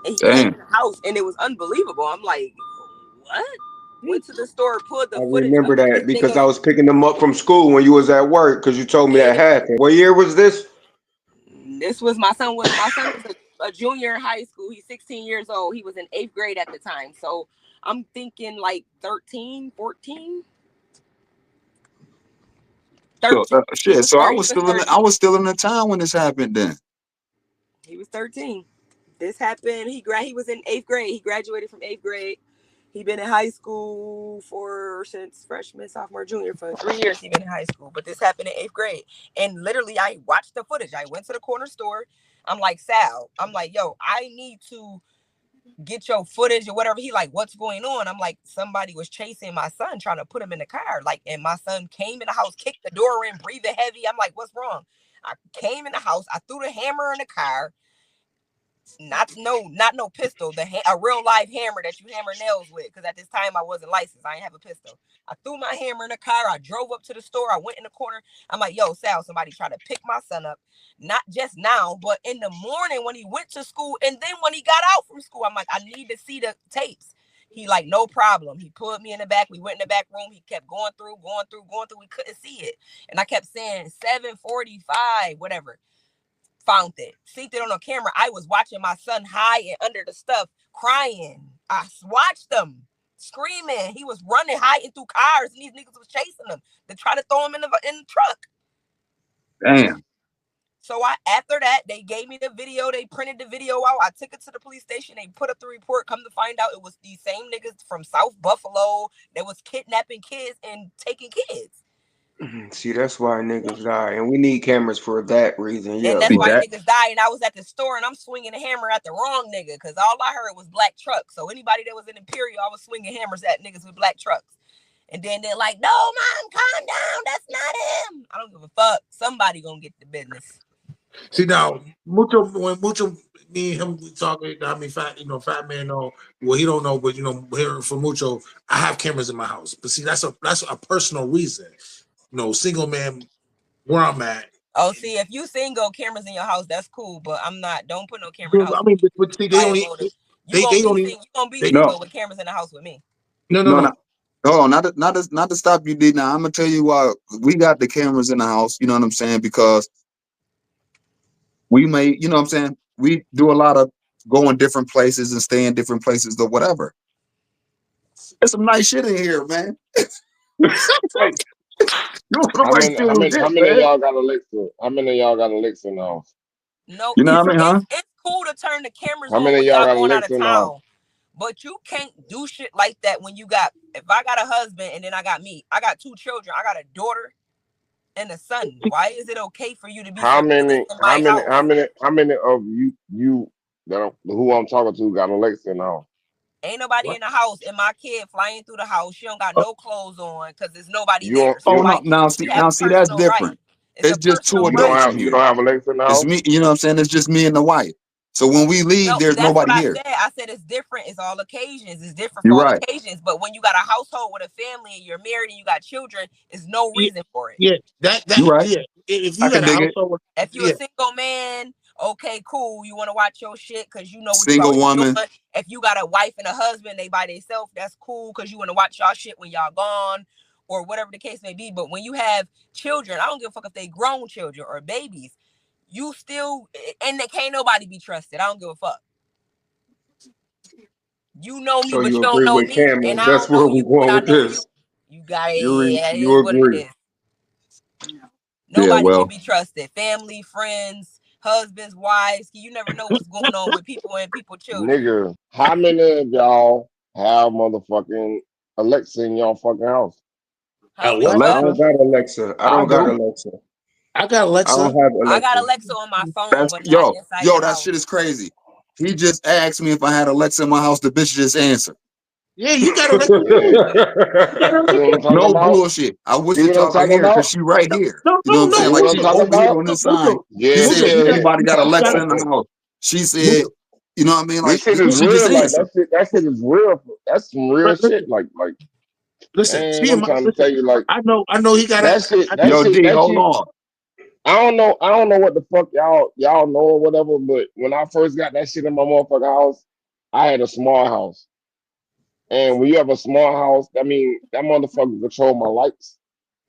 And he came in the house and it was unbelievable. I'm like, what? Went to the store, pulled the footage. I remember that because I was picking them up from school when you was at work because you told me that happened. What year was this? This was my son was a junior in high school. He's 16 years old. He was in 8th grade at the time. So I'm thinking like 13, 14. 13. So I was still in the town when this happened then. He was 13. This happened. He was in 8th grade. He graduated from 8th grade. He been in high school since freshman, sophomore, junior for 3 years. He been in high school, but this happened in 8th grade. And literally, I watched the footage. I went to the corner store. I'm like, Sal. I'm like, yo, I need to get your footage or whatever. He like, what's going on? I'm like, somebody was chasing my son, trying to put him in the car. Like, and my son came in the house, kicked the door in, breathing heavy. I'm like, what's wrong? I came in the house. I threw the hammer in the car. Not no pistol, a real live hammer that you hammer nails with, because at this time I wasn't licensed. I didn't have a pistol. I threw my hammer in the car. I drove up to the store. I went in the corner. I'm like, yo, Sal, somebody tried to pick my son up. Not just now, but in the morning when he went to school, and then when he got out from school. I'm like, I need to see the tapes. He like, no problem. He pulled me in the back. We went in the back room. He kept going through. We couldn't see it. And I kept saying 7:45, whatever. Found it, synced it on a camera. I was watching my son hide and under the stuff, crying. I watched him screaming. He was running, hiding through cars, and these niggas was chasing him to try to throw him in the truck. Damn. So after that, they gave me the video. They printed the video out. I took it to the police station. They put up the report. Come to find out, it was these same niggas from South Buffalo that was kidnapping kids and taking kids. See, that's why niggas die, and we need cameras for that reason. Yeah, And that's why that niggas die. And I was at the store and I'm swinging a hammer at the wrong nigga because all I heard was black trucks. So anybody that was in Imperial, I was swinging hammers at niggas with black trucks. And then they're like, "No, mom, calm down. That's not him." I don't give a fuck. Somebody gonna get the business. See now, Mucho, me and him we talking. I mean, Fat Man know. Well, he don't know, but hearing from Mucho, I have cameras in my house. But see, that's a personal reason. Single man, where I'm at. Oh, see, if you single, cameras in your house, that's cool. But I'm not. Don't put no camera in the house. I mean, but see, they don't. You gonna be single with cameras in the house with me? No. Hold on, not to stop you, D. Now I'm gonna tell you why we got the cameras in the house. You know what I'm saying? Because we may, you know what I'm saying? We do a lot of going different places and stay in different places or whatever. There's some nice shit in here, man. How many of y'all got Alexa? How many of y'all got Alexa in the house? No, you know what I mean, huh? It's cool to turn the cameras How on many when of y'all y'all got going out Alexa of in the town. house? But you can't do shit like that when you got. If I got a husband and then I got me, I got 2 children. I got a daughter and a son. Why is it okay for you to be How many in my house? How many of you that who I'm talking to got Alexa in the house? Ain't nobody in the house, and my kid flying through the house. She don't got no clothes on because there's nobody there. So now see that's different. It's just 2 adults in here. You don't have Alexa in the house? It's me, you know what I'm saying? It's just me and the wife. So when we leave, there's that's nobody what here. I said it's different. It's all occasions. It's different You're for all right. occasions. But when you got a household with a family and you're married and you got children, there's no reason for it. Yeah, you're right. Yeah. If you got a household, if you're a single man, okay, cool. You want to watch your shit because you know what single you woman. doing. If you got a wife and a husband, they by themselves, that's cool because you want to watch y'all shit when y'all gone or whatever the case may be. But when you have children, I don't give a fuck if they grown children or babies. You still, and they can't nobody be trusted. I don't give a fuck. You know me, So but you you don't agree know with me, cameras? and I That's don't know where we you, but going I with know this. you got it. You Yeah, it is agree. what it is. Nobody can be trusted. Family, friends, husbands, wives. You never know what's going on with people and people's children. Nigga, how many of y'all have motherfucking Alexa in y'all fucking house? I don't got Alexa. I don't got Alexa. I got Alexa. I don't have Alexa. I got Alexa on my phone, but not inside Yo, the that house. shit is crazy. He just asked me if I had Alexa in my house. The bitch just answered. Yeah, you got Alexa. No bullshit. I wish to talk to her because she right here. You know what I'm saying? Like she over here on this side. He said, "Anybody got Alexa in the house?" She said, "You know what I mean?" Like this shit is she real. just Like answered. that shit is real. That's some real shit. Like. Listen, man, I'm trying to tell you, like I know he got that shit. Yo, D, hold on. I don't know what the fuck y'all know or whatever, but when I first got that shit in my motherfucking house, I had a small house. And when you have a small house, that mean that motherfucker control my lights.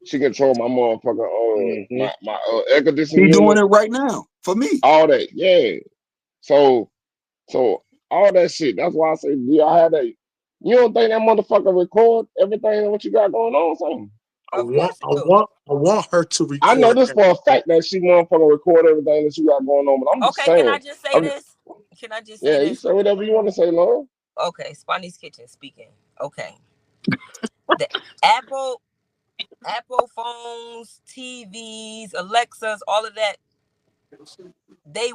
She control my motherfucking my air conditioning. He doing it right now for me. All that, yeah. So all that shit. That's why I say, do y'all have that? You don't think that motherfucker record everything what you got going on? Something. I want her to record. I know this for a fact that she motherfucker record everything that you got going on. But I'm just saying. Can I just say this? Can I just say this? Yeah, you say whatever you want to say, Laura. Okay, Spawny's Kitchen speaking. Okay. The Apple phones, TVs, Alexas, all of that, they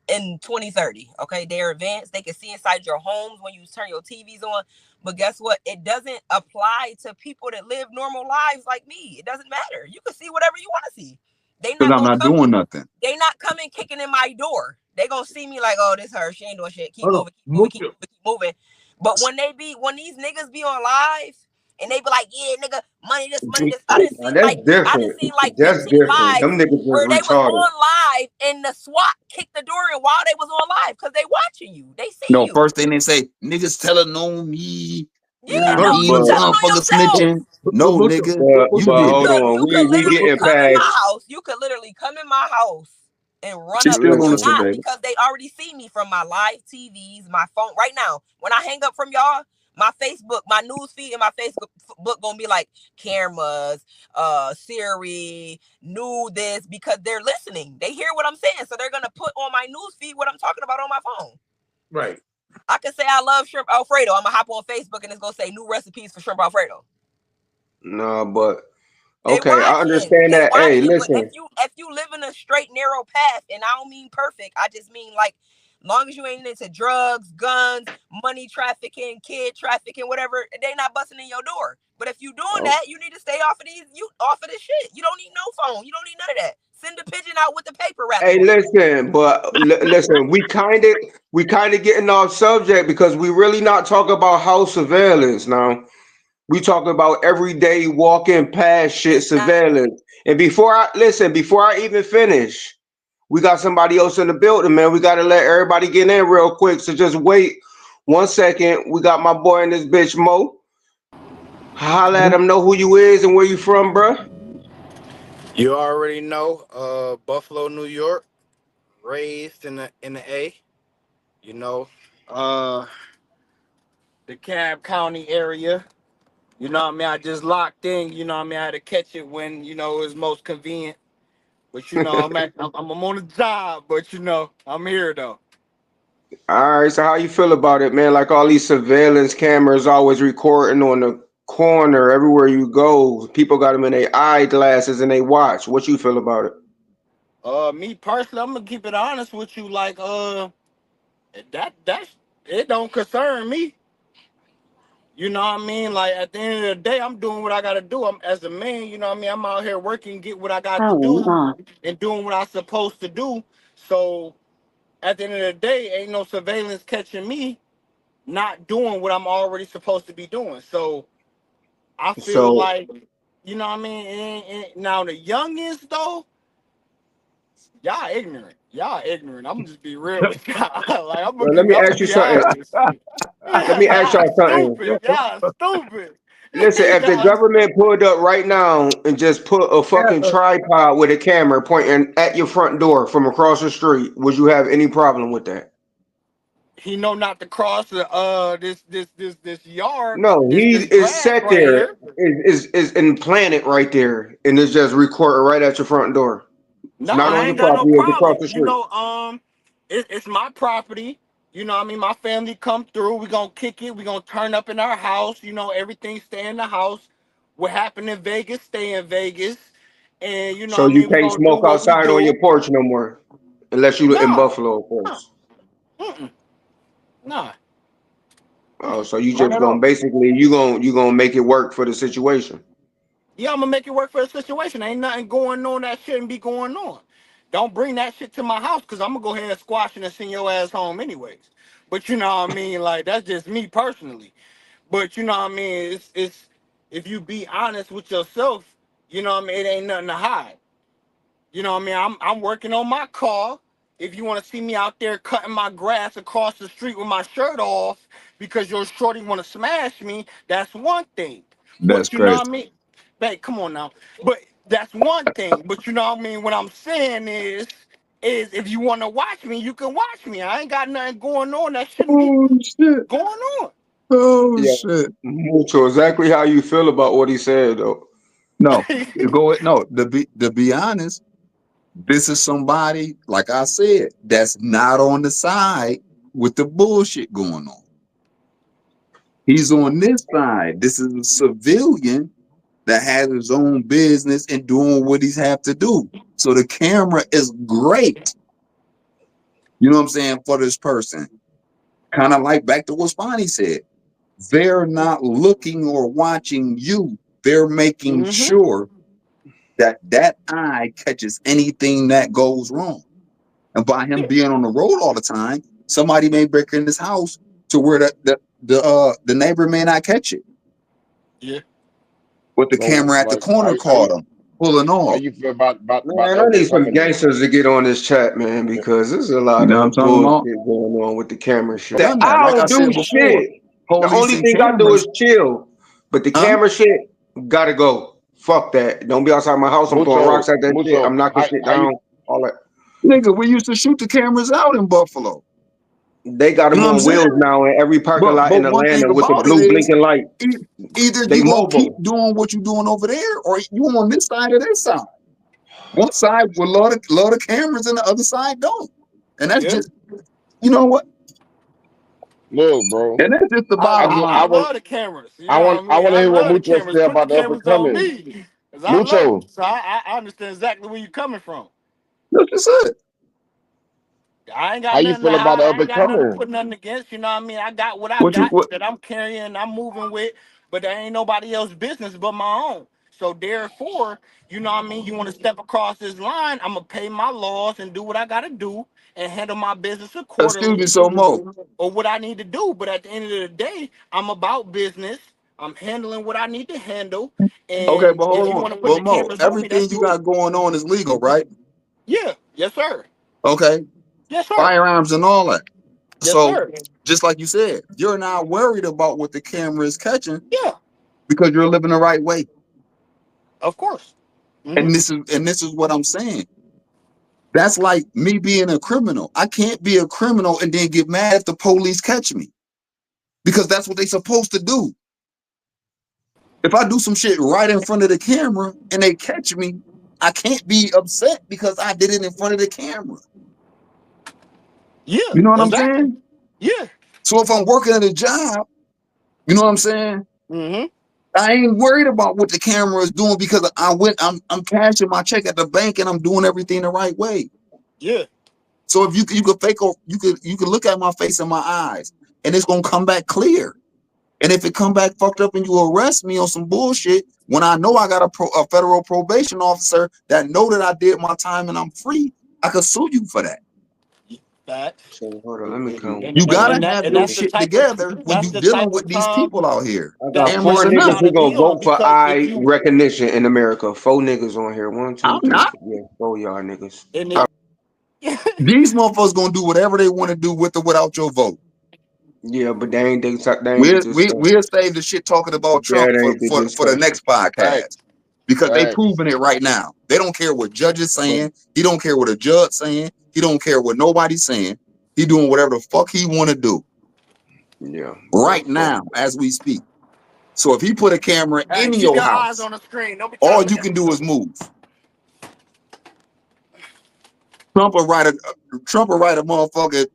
in 2030. Okay, they're advanced. They can see inside your homes when you turn your TVs on. But guess what? It doesn't apply to people that live normal lives like me. It doesn't matter. You can see whatever you want to see. Because I'm not doing nothing. They not coming kicking in my door. They gonna see me like, oh, this her. She ain't doing shit. Keep moving. But when these niggas be on live and they be like, yeah, nigga, money this. I didn't see like 15 lives where they was on live and the SWAT kicked the door in while they was on live because they watching you. They see you. First thing they say, niggas telling on me. Yeah, no, you telling on yourself. Snitching. No, nigga. But hold on, we getting come in my past. house. You could literally come in my house and run She's up still on listen, me baby. because they already see me from my live TVs, my phone. Right now, when I hang up from y'all, my Facebook, my news feed and my Facebook gonna be like cameras, Siri, new this, because they're listening. They hear what I'm saying, so they're gonna put on my news feed what I'm talking about on my phone. Right. I can say I love shrimp Alfredo. I'm gonna hop on Facebook and it's gonna say new recipes for shrimp Alfredo. No, but They Okay, I watching. understand They that. Hey, watching. But listen. if you live in a straight narrow path, and I don't mean perfect, I just mean like, long as you ain't into drugs, guns, money trafficking, kid trafficking, whatever, they not busting in your door. But if you doing that, you need to stay off of this shit. You don't need no phone. You don't need none of that. Send the pigeon out with the paper wrap. Hey, listen, but listen, we kind of getting off subject because we really not talking about house surveillance now. We talking about everyday walking past shit surveillance. And before I even finish, we got somebody else in the building, man. We got to let everybody get in real quick. So just wait 1 second. We got my boy in this bitch, Mo. Holla at him, know who you is and where you from, bruh. You already know, Buffalo, New York, raised in the A. You know, the Cab County area. You know what I mean? I just locked in. You know what I mean? I had to catch it when it was most convenient. But I'm on the job. But I'm here though. All right, so how you feel about it, man? Like all these surveillance cameras always recording on the corner everywhere you go. People got them in their eyeglasses and they watch. What you feel about it? Me personally, I'm gonna keep it honest with you. Like, that's it don't concern me. You know what I mean? Like at the end of the day, I'm doing what I gotta do. I'm as a man, you know what I mean? I'm out here working, get what I got to do, and doing what I'm supposed to do. So at the end of the day, ain't no surveillance catching me not doing what I'm already supposed to be doing. So I feel like, you know what I mean? Now the youngins though, y'all ignorant. I'm gonna just be real with y'all. Like I'm Let me ask you something. Let me ask y'all something. Y'all stupid. Listen, if the government pulled up right now and just put a fucking tripod with a camera pointing at your front door from across the street, would you have any problem with that? He know not to cross the this yard. No, he is set right there, here. is implanted right there, and it's just recorded right at your front door. No, Not I on your ain't got no property, it's across problem. the street. It's my property. You know what I mean? My family come through. We gonna kick it. We gonna turn up in our house. You know, everything stay in the house. What happened in Vegas, stay in Vegas. And you know So what I you mean? We can't gonna do smoke what we outside on do. your porch no more, unless you in No. Buffalo, of course. Nah. Oh, so you Not just at gonna all. basically you gonna make it work for the situation. Yeah, I'm gonna make it work for the situation. Ain't nothing going on that shouldn't be going on. Don't bring that shit to my house because I'm gonna go ahead and squash it and send your ass home anyways. But you know what I mean? Like that's just me personally. But you know what I mean? It's if you be honest with yourself, you know what I mean, it ain't nothing to hide. You know what I mean? I'm working on my car. If you want to see me out there cutting my grass across the street with my shirt off because your shorty want to smash me, that's one thing. That's But you know crazy. what I mean? Babe, come on now. But that's one thing. But you know what I mean? What I'm saying is if you want to watch me, you can watch me. I ain't got nothing going on that shouldn't be going on. Oh Yeah, shit. Mucho. Exactly how you feel about what he said, though. No, to be honest, this is somebody, like I said, that's not on the side with the bullshit going on. He's on this side. This is a civilian that has his own business and doing what he's have to do. So the camera is great. You know what I'm saying? For this person. Kind of like back to what Spani said. They're not looking or watching you. They're making sure that eye catches anything that goes wrong. And by him being on the road all the time, somebody may break in his house to where the neighbor may not catch it. Yeah. But the camera at the corner caught him pulling off. How you feel about Man, I need some gangsters to get on this chat, man, because there's a lot of bullshit going on with the camera shit. Done that. I Like I don't said do before, shit. The police only and thing I do is cameras. chill. But the camera shit gotta go. Fuck that. Don't be outside my house. I'm throwing rocks at that shit. I'm knocking shit down. All that. Nigga, we used to shoot the cameras out in Buffalo. They got them on wheels now in every parking lot in one thing Atlanta with the about blue it is, blinking light. either They you gonna keep mobile. doing what you're doing over there, or you on this side or this side. One side will love the cameras, and the other side don't. And that's just, you know what? Look, bro. And that's just the bottom line. I love the cameras. You know I want what I mean? to I hear what love the Mucho cameras. said Put the about the up and cameras on coming. me. 'Cause I love Lucho, you, so I understand exactly where you're coming from. That's just it. I ain't how got you nothing to feel about the hide. up I ain't and got nothing to coming? put nothing against. You know what I mean? I got what I What you got what? that I'm carrying, I'm moving with, but that ain't nobody else's business but my own. So therefore, you know what I mean? You want to step across this line, I'm gonna pay my laws and do what I gotta do and handle my business Excuse me, accordingly so Mo. or what I need to do. But at the end of the day, I'm about business. I'm handling what I need to handle. Okay, And but if hold you on. want to put But the Mo, cameras on me, that's everything you cool. got going on is legal, right? Yeah, yes, sir. Okay. Yes, sir. Firearms and all that. Yes, So sir. just like you said, you're not worried about what the camera is catching Yeah, because you're living the right way. of course. And this is what I'm saying. That's like me being a criminal. I can't be a criminal and then get mad if the police catch me because that's what they're supposed to do. If I do some shit right in front of the camera and they catch me, I can't be upset because I did it in front of the camera. Yeah, You know what I'm exactly. saying? Yeah. So if I'm working at a job, you know what I'm saying? Mm-hmm. I ain't worried about what the camera is doing because I'm cashing my check at the bank and I'm doing everything the right way. Yeah. So if you could fake or you could look at my face and my eyes and it's gonna come back clear. And if it come back fucked up and you arrest me on some bullshit, when I know I got a federal probation officer that know that I did my time and I'm free, I could sue you for that. Facts. So hold on, let me come. You gotta have And your that's the shit type of together when you dealing with these time people out here. I that got we 4 four gotta or be niggas on not. who the gonna deal vote for because if eye you recognition in America. 4 niggas on here. 1, 2, I'm 3, not. 4. Yeah, 4 y'all niggas. and it, These motherfuckers gonna do whatever they want to do with or without your vote. Yeah, but they ain't the discussion. We'll save the shit talking about Trump That ain't the for the discussion. next podcast Facts, because they facts. proving it right now. They don't care what judge is saying. He don't care what a judge saying. He don't care what nobody's saying. He doing whatever the fuck he want to do Yeah. right now as we speak. So if he put a camera hey, in keep your your eyes house, on the screen. Don't be trying all to look you at can the do is stuff. move. Trump will write a motherfucking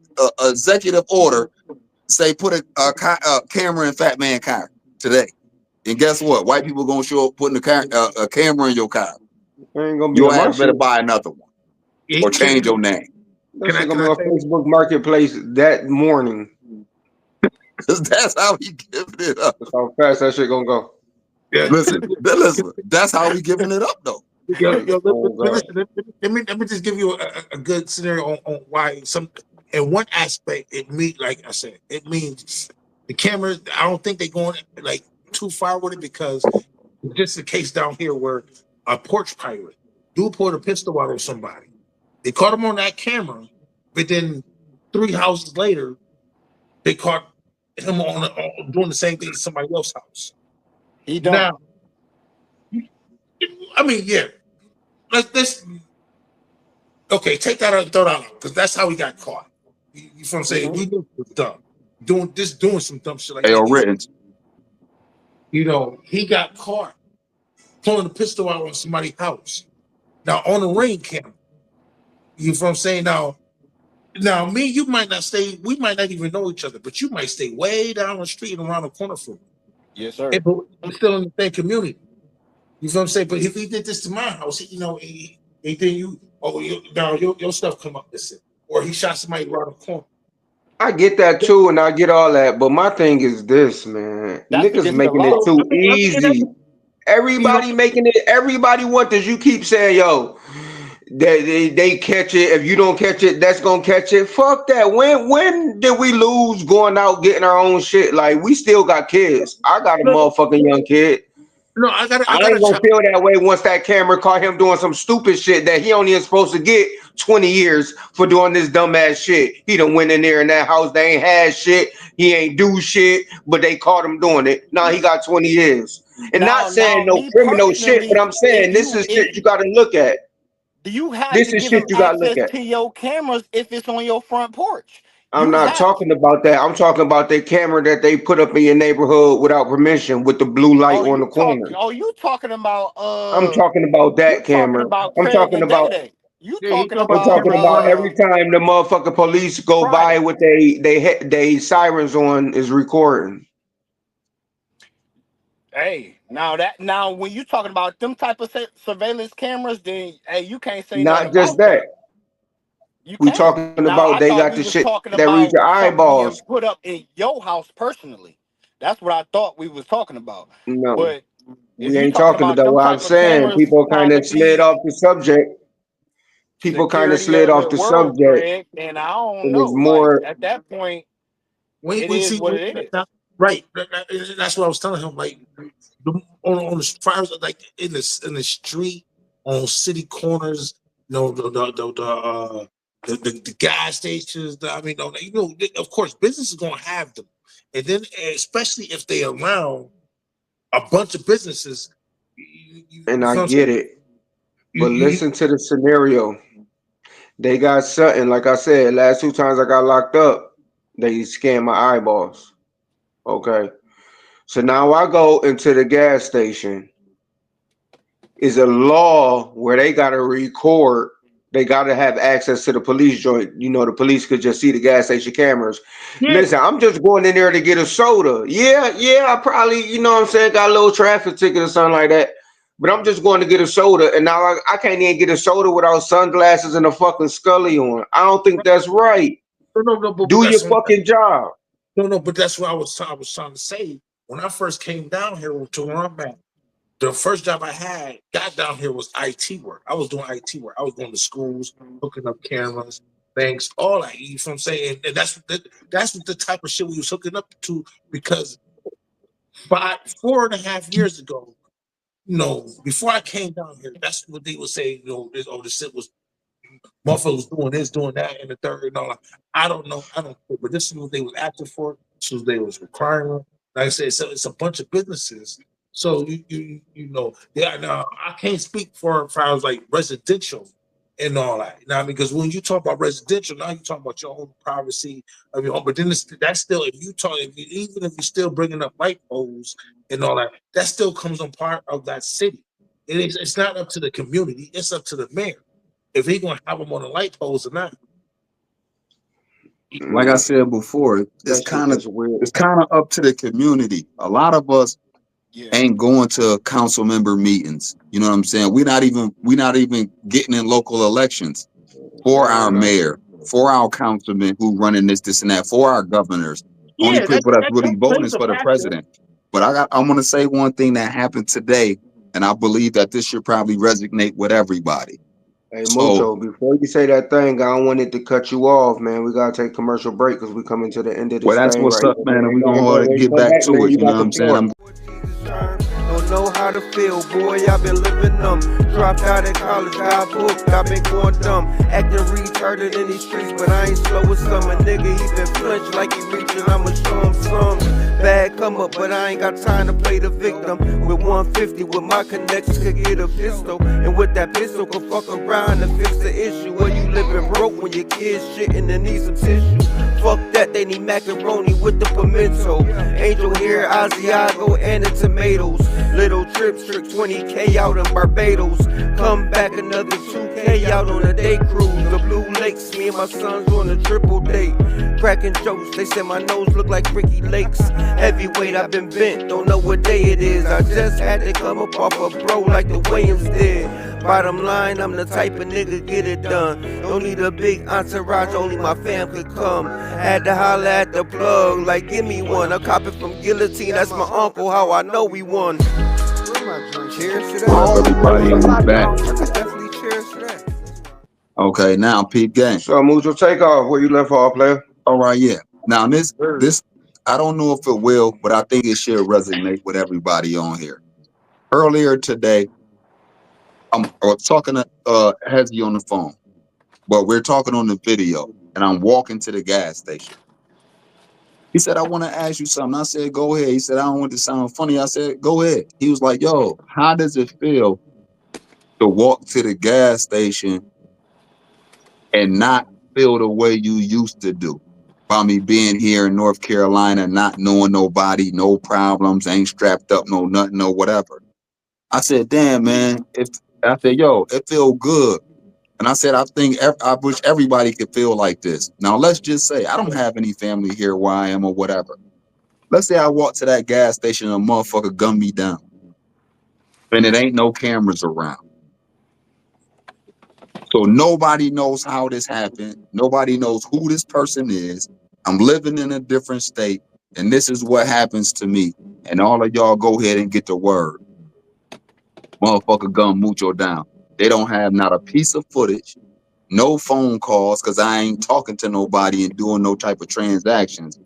executive order, say put a camera in Fat Man car today. And guess what? White people gonna show up putting a camera in your car. There ain't gonna be Your on my ass better shit. buy another one or change your name. That shit Can gonna be I on say? Facebook Marketplace that morning. That's how he giving it up. That's how fast that shit gonna go. Yeah. Listen. That's how we giving it up though. Oh God. Listen, let me just give you a good scenario on why some in one aspect like I said, it means the cameras. I don't think they're going like too far with it because just a case down here where a porch pirate dude pulled a pistol out on somebody. They caught him on that camera, but then 3 houses later, they caught him on doing the same thing to somebody else's house. He don't. Now, I mean, yeah. Let's okay, take that out and throw that out because that's how he got caught. You know what I'm saying? We knew it was dumb. Doing some dumb shit like They that. are written. You know, he got caught pulling a pistol out on somebody's house. Now on the ring camera. You know what I'm saying? Now me, you might not stay, we might not even know each other, but you might stay way down the street and around the corner from me. Yes, sir. But we're still in the same community. You know what I'm saying? But if he did this to my house, you know, your stuff come up missing. Or he shot somebody around the corner. I get that too, and I get all that, but my thing is this, man. That's Niggas against the making it law. too easy. Everybody making it. Everybody want this. You keep saying, yo, they catch it. If you don't catch it, that's gonna catch it. Fuck that. When did we lose going out getting our own shit? Like we still got kids. I got a motherfucking young kid. No, I ain't gonna feel that way once that camera caught him doing some stupid shit that he only is supposed to get 20 years for doing this dumbass shit. He done went in there in that house. They ain't had shit. He ain't do shit, but they caught him doing it. Now he got 20 years. And not saying no criminal shit, but I'm saying this is shit you gotta look at. Do you have This to is give shit him you gotta look access at. to your cameras if it's on your front porch? I'm not talking about that. I'm talking about the camera that they put up in your neighborhood without permission with the blue light on the corner. You talking about I'm talking about that camera. I'm Craig talking and about Day. You Yeah, he talking talking I'm about talking about every time the motherfucking police go by with they sirens on is recording. Hey, now when you talking about them type of surveillance cameras, then hey, you can't say nothing Not just about that. that. You We can't. talking Now about I they thought got we the was shit talking that read about your something being eyeballs. put up in your house personally. That's what I thought we was talking about. No, But if we you ain't talking talking about about them what I'm type of saying. cameras People trying kind to of slid be off the subject. People kind of security slid of off the the world, subject. Craig, then I don't It was know. Like more. at that point, it We is see what it is. right. That's what I was telling him. Like on the fires, like in the street, on city corners, you know, the gas stations. I mean, you know, of course, business is gonna have them, and then especially if they around a bunch of businesses. And I You know get it, but you, listen to the scenario. They got something. Like I said, last 2 times I got locked up, they scanned my eyeballs. Okay, so now I go into the gas station. Is a law where they got to record. They got to have access to the police joint. You know, the police could just see the gas station cameras. yeah. Listen, I'm just going in there to get a soda. Yeah, I probably, you know what I'm saying, got a little traffic ticket or something like that. But I'm just going to get a soda, and now I can't even get a soda without sunglasses and a fucking scully on. I don't think that's right. No, but Do your that's fucking job. no, but that's what I was trying to say. When I first came down here to where I'm at, the first job I had got down here was IT work. I was doing IT work. I was going to schools, hooking up cameras, things, all that. You know what I'm saying? And that's what the type of shit we was hooking up to, because by 4.5 years ago, you know, before I came down here, that's what they would say, you know, this shit was motherfuckers doing this, doing that, and the third, and all that. I don't know, but this is what they was asking for. This is what they was requiring. Like I said, it's a bunch of businesses. So you know, yeah. Now I can't speak for I was like residential and all that. Now because when you talk about residential, now you talk about your own privacy of your own. But then that's still, if you talk, even if you're still bringing up light poles and all that, that still comes on part of that city. It's not up to the community. It's up to the mayor if he gonna have them on the light poles or not. Like I said before, it's kind of up to the community. A lot of us ain't going to council member meetings. You know what I'm saying? We're not even getting in local elections for our mayor, for our councilmen who running this and that, for our governors. Only people that's really voting is for the president. But I'm gonna say one thing that happened today, and I believe that this should probably resonate with everybody. Hey, Mucho, before you say that thing, I don't want it to cut you off, man. We gotta take commercial break because we coming to the end of this Well, that's thing what's right up, now. man, and we're gonna get back to it. You know what I'm saying? Don't know how to feel, boy, I've been living them. Dropped out of college, got booked, I've been going dumb. Acting retarded in these streets, but I ain't slow as some. A nigga, he been flinched like he reaching, I'ma show him some. Bad come up, but I ain't got time to play the victim. With 150, with my connections, could get a pistol. And with that pistol, could fuck around and fix the issue. Where you living broke when your kids shitting and need some tissue. Fuck that, they need macaroni with the pimento. Angel hair, Asiago, and the tomatoes. Little trips, trick 20K out in Barbados. Come back another 2K out on a day cruise. The Blue Lakes, me and my sons on a triple date. Cracking jokes, they said my nose look like Ricky Lakes. Heavyweight, I've been bent, don't know what day it is. I just had to come up off a bro like the Williams did. Bottom line, I'm the type of nigga get it done. Don't need a big entourage, only my fam could come. Had to holler at the plug, like give me one. I cop it from Guillotine, that's my uncle, how I know we won. Cheers to that. What up, everybody, and we back. Definitely cheers to that. Okay, now peep game. So Mucho, take off where you left off, player. All right, yeah. Now this I don't know if it will, but I think it should resonate with everybody on here. Earlier today, I was talking to Hezzy on the phone, but we're talking on the video, and I'm walking to the gas station. He said, I want to ask you something. I said, go ahead. He said, I don't want to sound funny. I said, go ahead. He was like, yo, how does it feel to walk to the gas station and not feel the way you used to do? By me being here in North Carolina, not knowing nobody, no problems, ain't strapped up, no nothing, no whatever. I said, damn, man. I said, yo, it feel good. And I said, I wish everybody could feel like this. Now, let's just say I don't have any family here where I am or whatever. Let's say I walk to that gas station and a motherfucker gun me down, and it ain't no cameras around. So nobody knows how this happened. Nobody knows who this person is. I'm living in a different state, and this is what happens to me. And all of y'all go ahead and get the word. Motherfucker gun Mucho down. They don't have not a piece of footage, no phone calls, because I ain't talking to nobody and doing no type of transactions.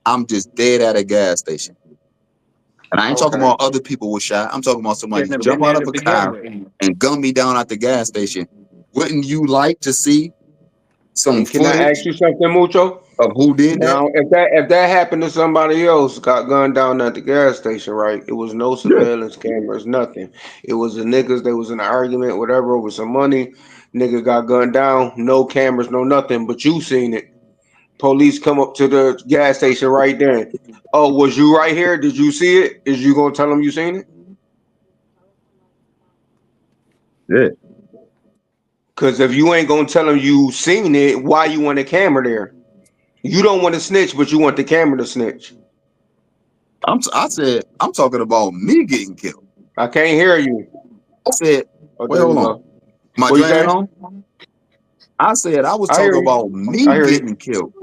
I'm just dead at a gas station. And I ain't talking about other people with shot. I'm talking about somebody Shouldn't have jump been out there of to a begin car with. and gun me down at the gas station. Wouldn't you like to see some Can I footage ask you something, Mucho? of who did that? Now, if that happened to somebody else, got gunned down at the gas station, right? It was no surveillance cameras, nothing. It was the niggas. There was an argument, whatever, over some money. Nigga got gunned down, no cameras, no nothing. But you seen it. Police come up to the gas station right then. Oh, was you right here? Did you see it? Is you gonna tell them you seen it? Yeah. Because if you ain't gonna tell them you seen it, why you want the camera there? You don't want to snitch, but you want the camera to snitch. I said, I'm talking about me getting killed. I can't hear you. I said, Oh, wait, there hold you on. go. Am I What you draining say? on? I said I was I hear talking you. about me I hear you. getting killed.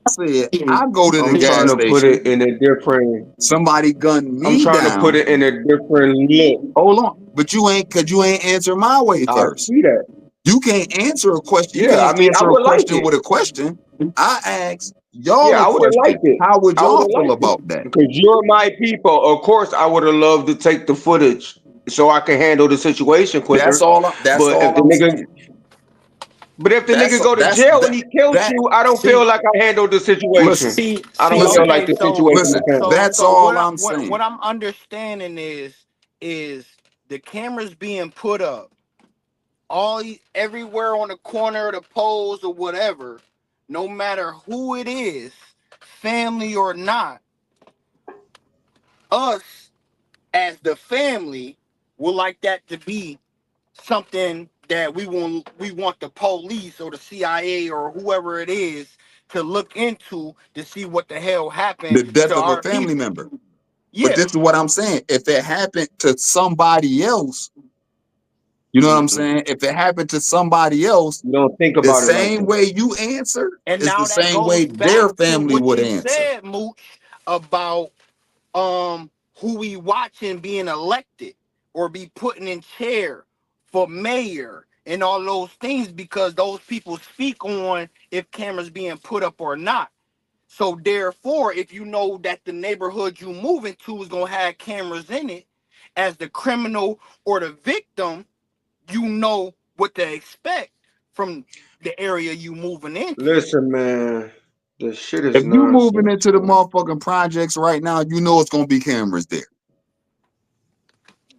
I said I go to the I'm trying gas to put it station. in a different. Somebody gunned I'm me trying to put down. it in a different look. Hold on, but you ain't, cause you ain't answer my way I first. see that. You can't answer a question. You Yeah, I can't mean, I answer a would like question it. with a question. I asked y'all Yeah, a I would have question. liked it. How would I would y'all have feel liked it about that? because you're my people. Of course, I would have loved to take the footage so I can handle the situation That's quicker. all. That's But if all the I'm nigga, saying. but if the That's nigga go to that's jail and he kills that. you, I don't See, feel like I handled the situation. see, I don't Listen, feel like okay, the so situation was listen. handled. That's so all what I'm what saying. I'm understanding is the cameras being put up everywhere on the corner of the poles or whatever, no matter who it is, family or not, us as the family would like that to be something that we want the police or the CIA or whoever it is to look into to see what the hell happened The death to of a our family people. member. But Yeah. this is what I'm saying. If it happened to somebody else, you know what I'm saying? If it happened to somebody else, You don't think the about it like same that. way you answer And is the now that same goes way back their to family what would you answer. said, Mooch, about who we watching being elected or be putting in chair for mayor and all those things, because those people speak on if cameras being put up or not. So therefore, if you know that the neighborhood you moving to is gonna have cameras in it, as the criminal or the victim, you know what to expect from the area you moving into. Listen, man, this shit is If you moving nonsense, into the man. motherfucking projects right now, you know it's gonna be cameras there.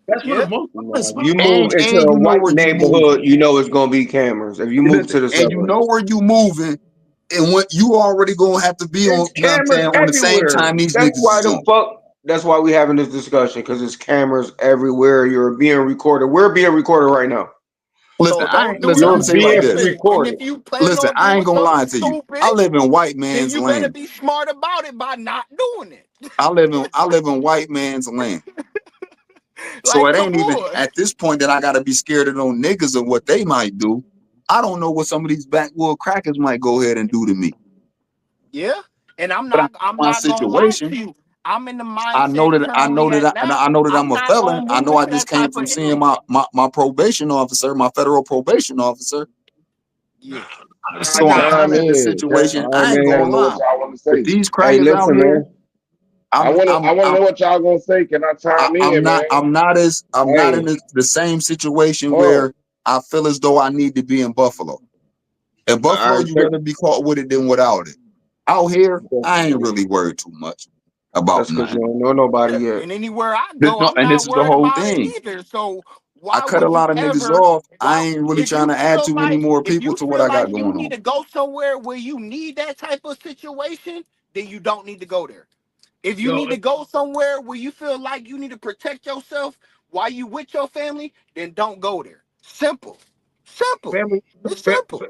That's what Yeah. the most Nah, honest. if you move into And a you know white where you neighborhood, moving. you know it's gonna be cameras. If you move Listen, to the and you know suburbs, where you moving, and what you already gonna have to be on, it's you know what I'm cameras saying, on the same everywhere. time these That's niggas why is the on. fuck. That's why we having this discussion because it's cameras everywhere. You're being recorded. We're being recorded right now. Listen, So don't do I'm You're gonna nothing say it like being this. stupid. And recorded. if you plan Listen, on I doing ain't gonna something lie to you. stupid, I live in white then man's you better land. be smart about it by not doing it. I live in white man's land. So Like, it come ain't even on. at this point that I gotta be scared of no niggas and what they might do. I don't know what some of these backwood crackers might go ahead and do to me. Yeah. And But I'm my not gonna lie to situation, you. I'm in the I know mindset that I know currently that at now. I know that I'm I'm a not felon. gonna I move know I into just that came type of from seeing area. my probation officer, my federal probation officer. Yeah. So I'm kind Chime of in the in. situation. All right, I ain't I gonna want to man. know what lie. y'all want to But say. these Hey, crackers out listen, here, man. I want to know what y'all gonna say. Can I chime in, man? I'm not Hey, in the same situation Oh, where I feel as though I need to be in Buffalo. In Buffalo, all you right. rather be caught with it than without it. Out here, I ain't really worried too much about That's because you nothing. don't know nobody Yeah. yet. And anywhere I go, I'm And not this is the worried whole about it thing. either. So I why cut a would you lot of niggas ever off. I why ain't really if trying you to add feel too many like more people to what I got you going need on. to go somewhere where you need that type of situation, then you don't need to go there. If you Yo, need to go somewhere where you feel like you need to protect yourself while you with your family, then don't go there. Simple. Simple. Family, It's simple.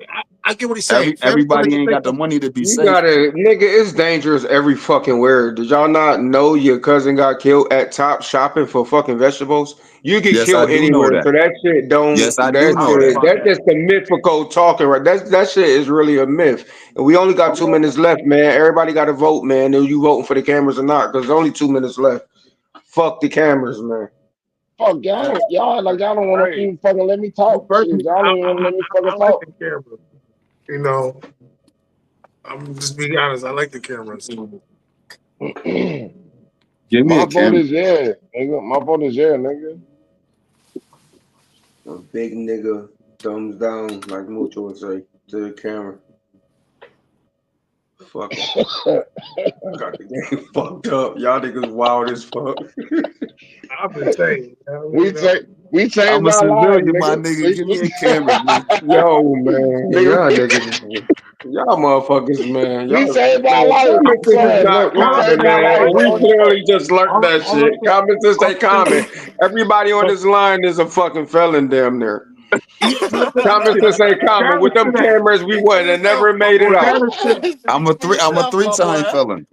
I get what he's saying. Everybody ain't got the money to be You safe. gotta, nigga, it's dangerous every fucking where. Did y'all not know your cousin got killed at Top shopping for fucking vegetables? You get Yes, I killed do know anywhere. that. So that shit don't, Yes, I that do know shit, that. that's just the mythical talking, right? That shit is really a myth. And we only got 2 minutes left, man. Everybody got to vote, man. Are you voting for the cameras or not? Because there's only 2 minutes left. Fuck the cameras, man. Fuck y'all like y'all don't want to even fucking let me talk. Shit, y'all don't even let me I fucking like talk. the camera. You know, I'm just being honest. I like the cameras. Give me My a vote camera. is yeah, nigga. My vote is yeah, nigga. A big nigga thumbs down, like Mucho would say, to the camera. Fuck it. Got the game fucked up. Y'all niggas wild as fuck. I'm just saying. We changed I'm a our lives, civilian, my nigga. Give me a camera, man. Yo, man. Nigga, Y'all niggas. Y'all motherfuckers, man. we Y'all, saved man, our life. common sense is Son, not look, we common, saved our man. life. We clearly just learned that all I'm shit. Common sense ain't common. Everybody on this line is a fucking felon, damn near. Common sense ain't common. With them cameras, we would have never made it out. I'm a three-time felon.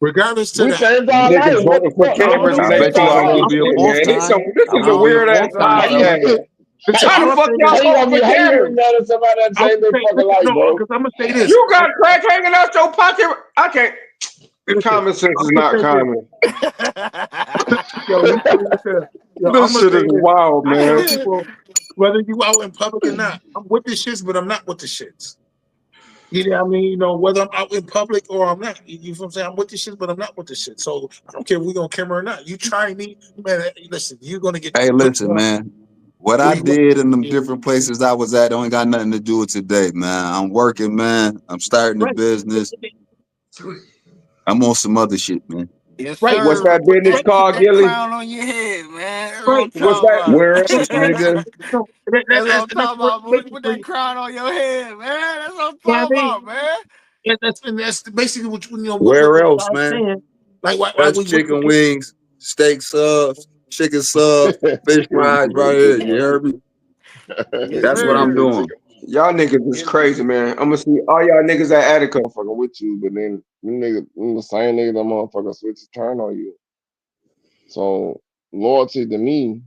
Regardless to We that, saved our Niggas life. What voting the for fuck? cameras and I they bet you I following will be a shit, fourth man. This time. is I a will be a weird ass fourth time felon. podcast. listen, How the fuck y'all How you voting gonna be for hating cameras? now that somebody done changed their fucking life, bro? because I'm gonna say this. You got crack hanging out your pocket. I can't. Common sense is not common. Yo, listen, yo, This shit is wild, I tell man. people, whether you out in public or not, I'm with the shits, but I'm not with the shits. You know what I mean? You know, whether I'm out in public or I'm not. You know what I'm saying? I'm with the shit, but I'm not with the shit. So I don't care if we on camera or not. You try me, man, listen, you're gonna get Hey, listen, man. What I did in them different places I was at only got nothing to do with today, man. I'm working, man. I'm starting a business. I'm on some other shit, man. Yes, Right. sir. What's that business called, That Gilly? crown on your head, man. That's Right. what I'm What's talking that? about. Where else, nigga? That's what I'm talking about, Booty. Put that crown on your head, man. That's what I'm talking about, man. Yeah, that's basically what you know. Where else, I'm man? saying. Like why That's we chicken wings, steak subs, chicken subs, fish fries right here. You heard me? Yes, That's what I'm sir. doing. Y'all niggas is crazy, man. I'm gonna see all y'all niggas at Attica. Motherfucker with you, but then you nigga, the same nigga that motherfucker switch his turn on you. So loyalty to me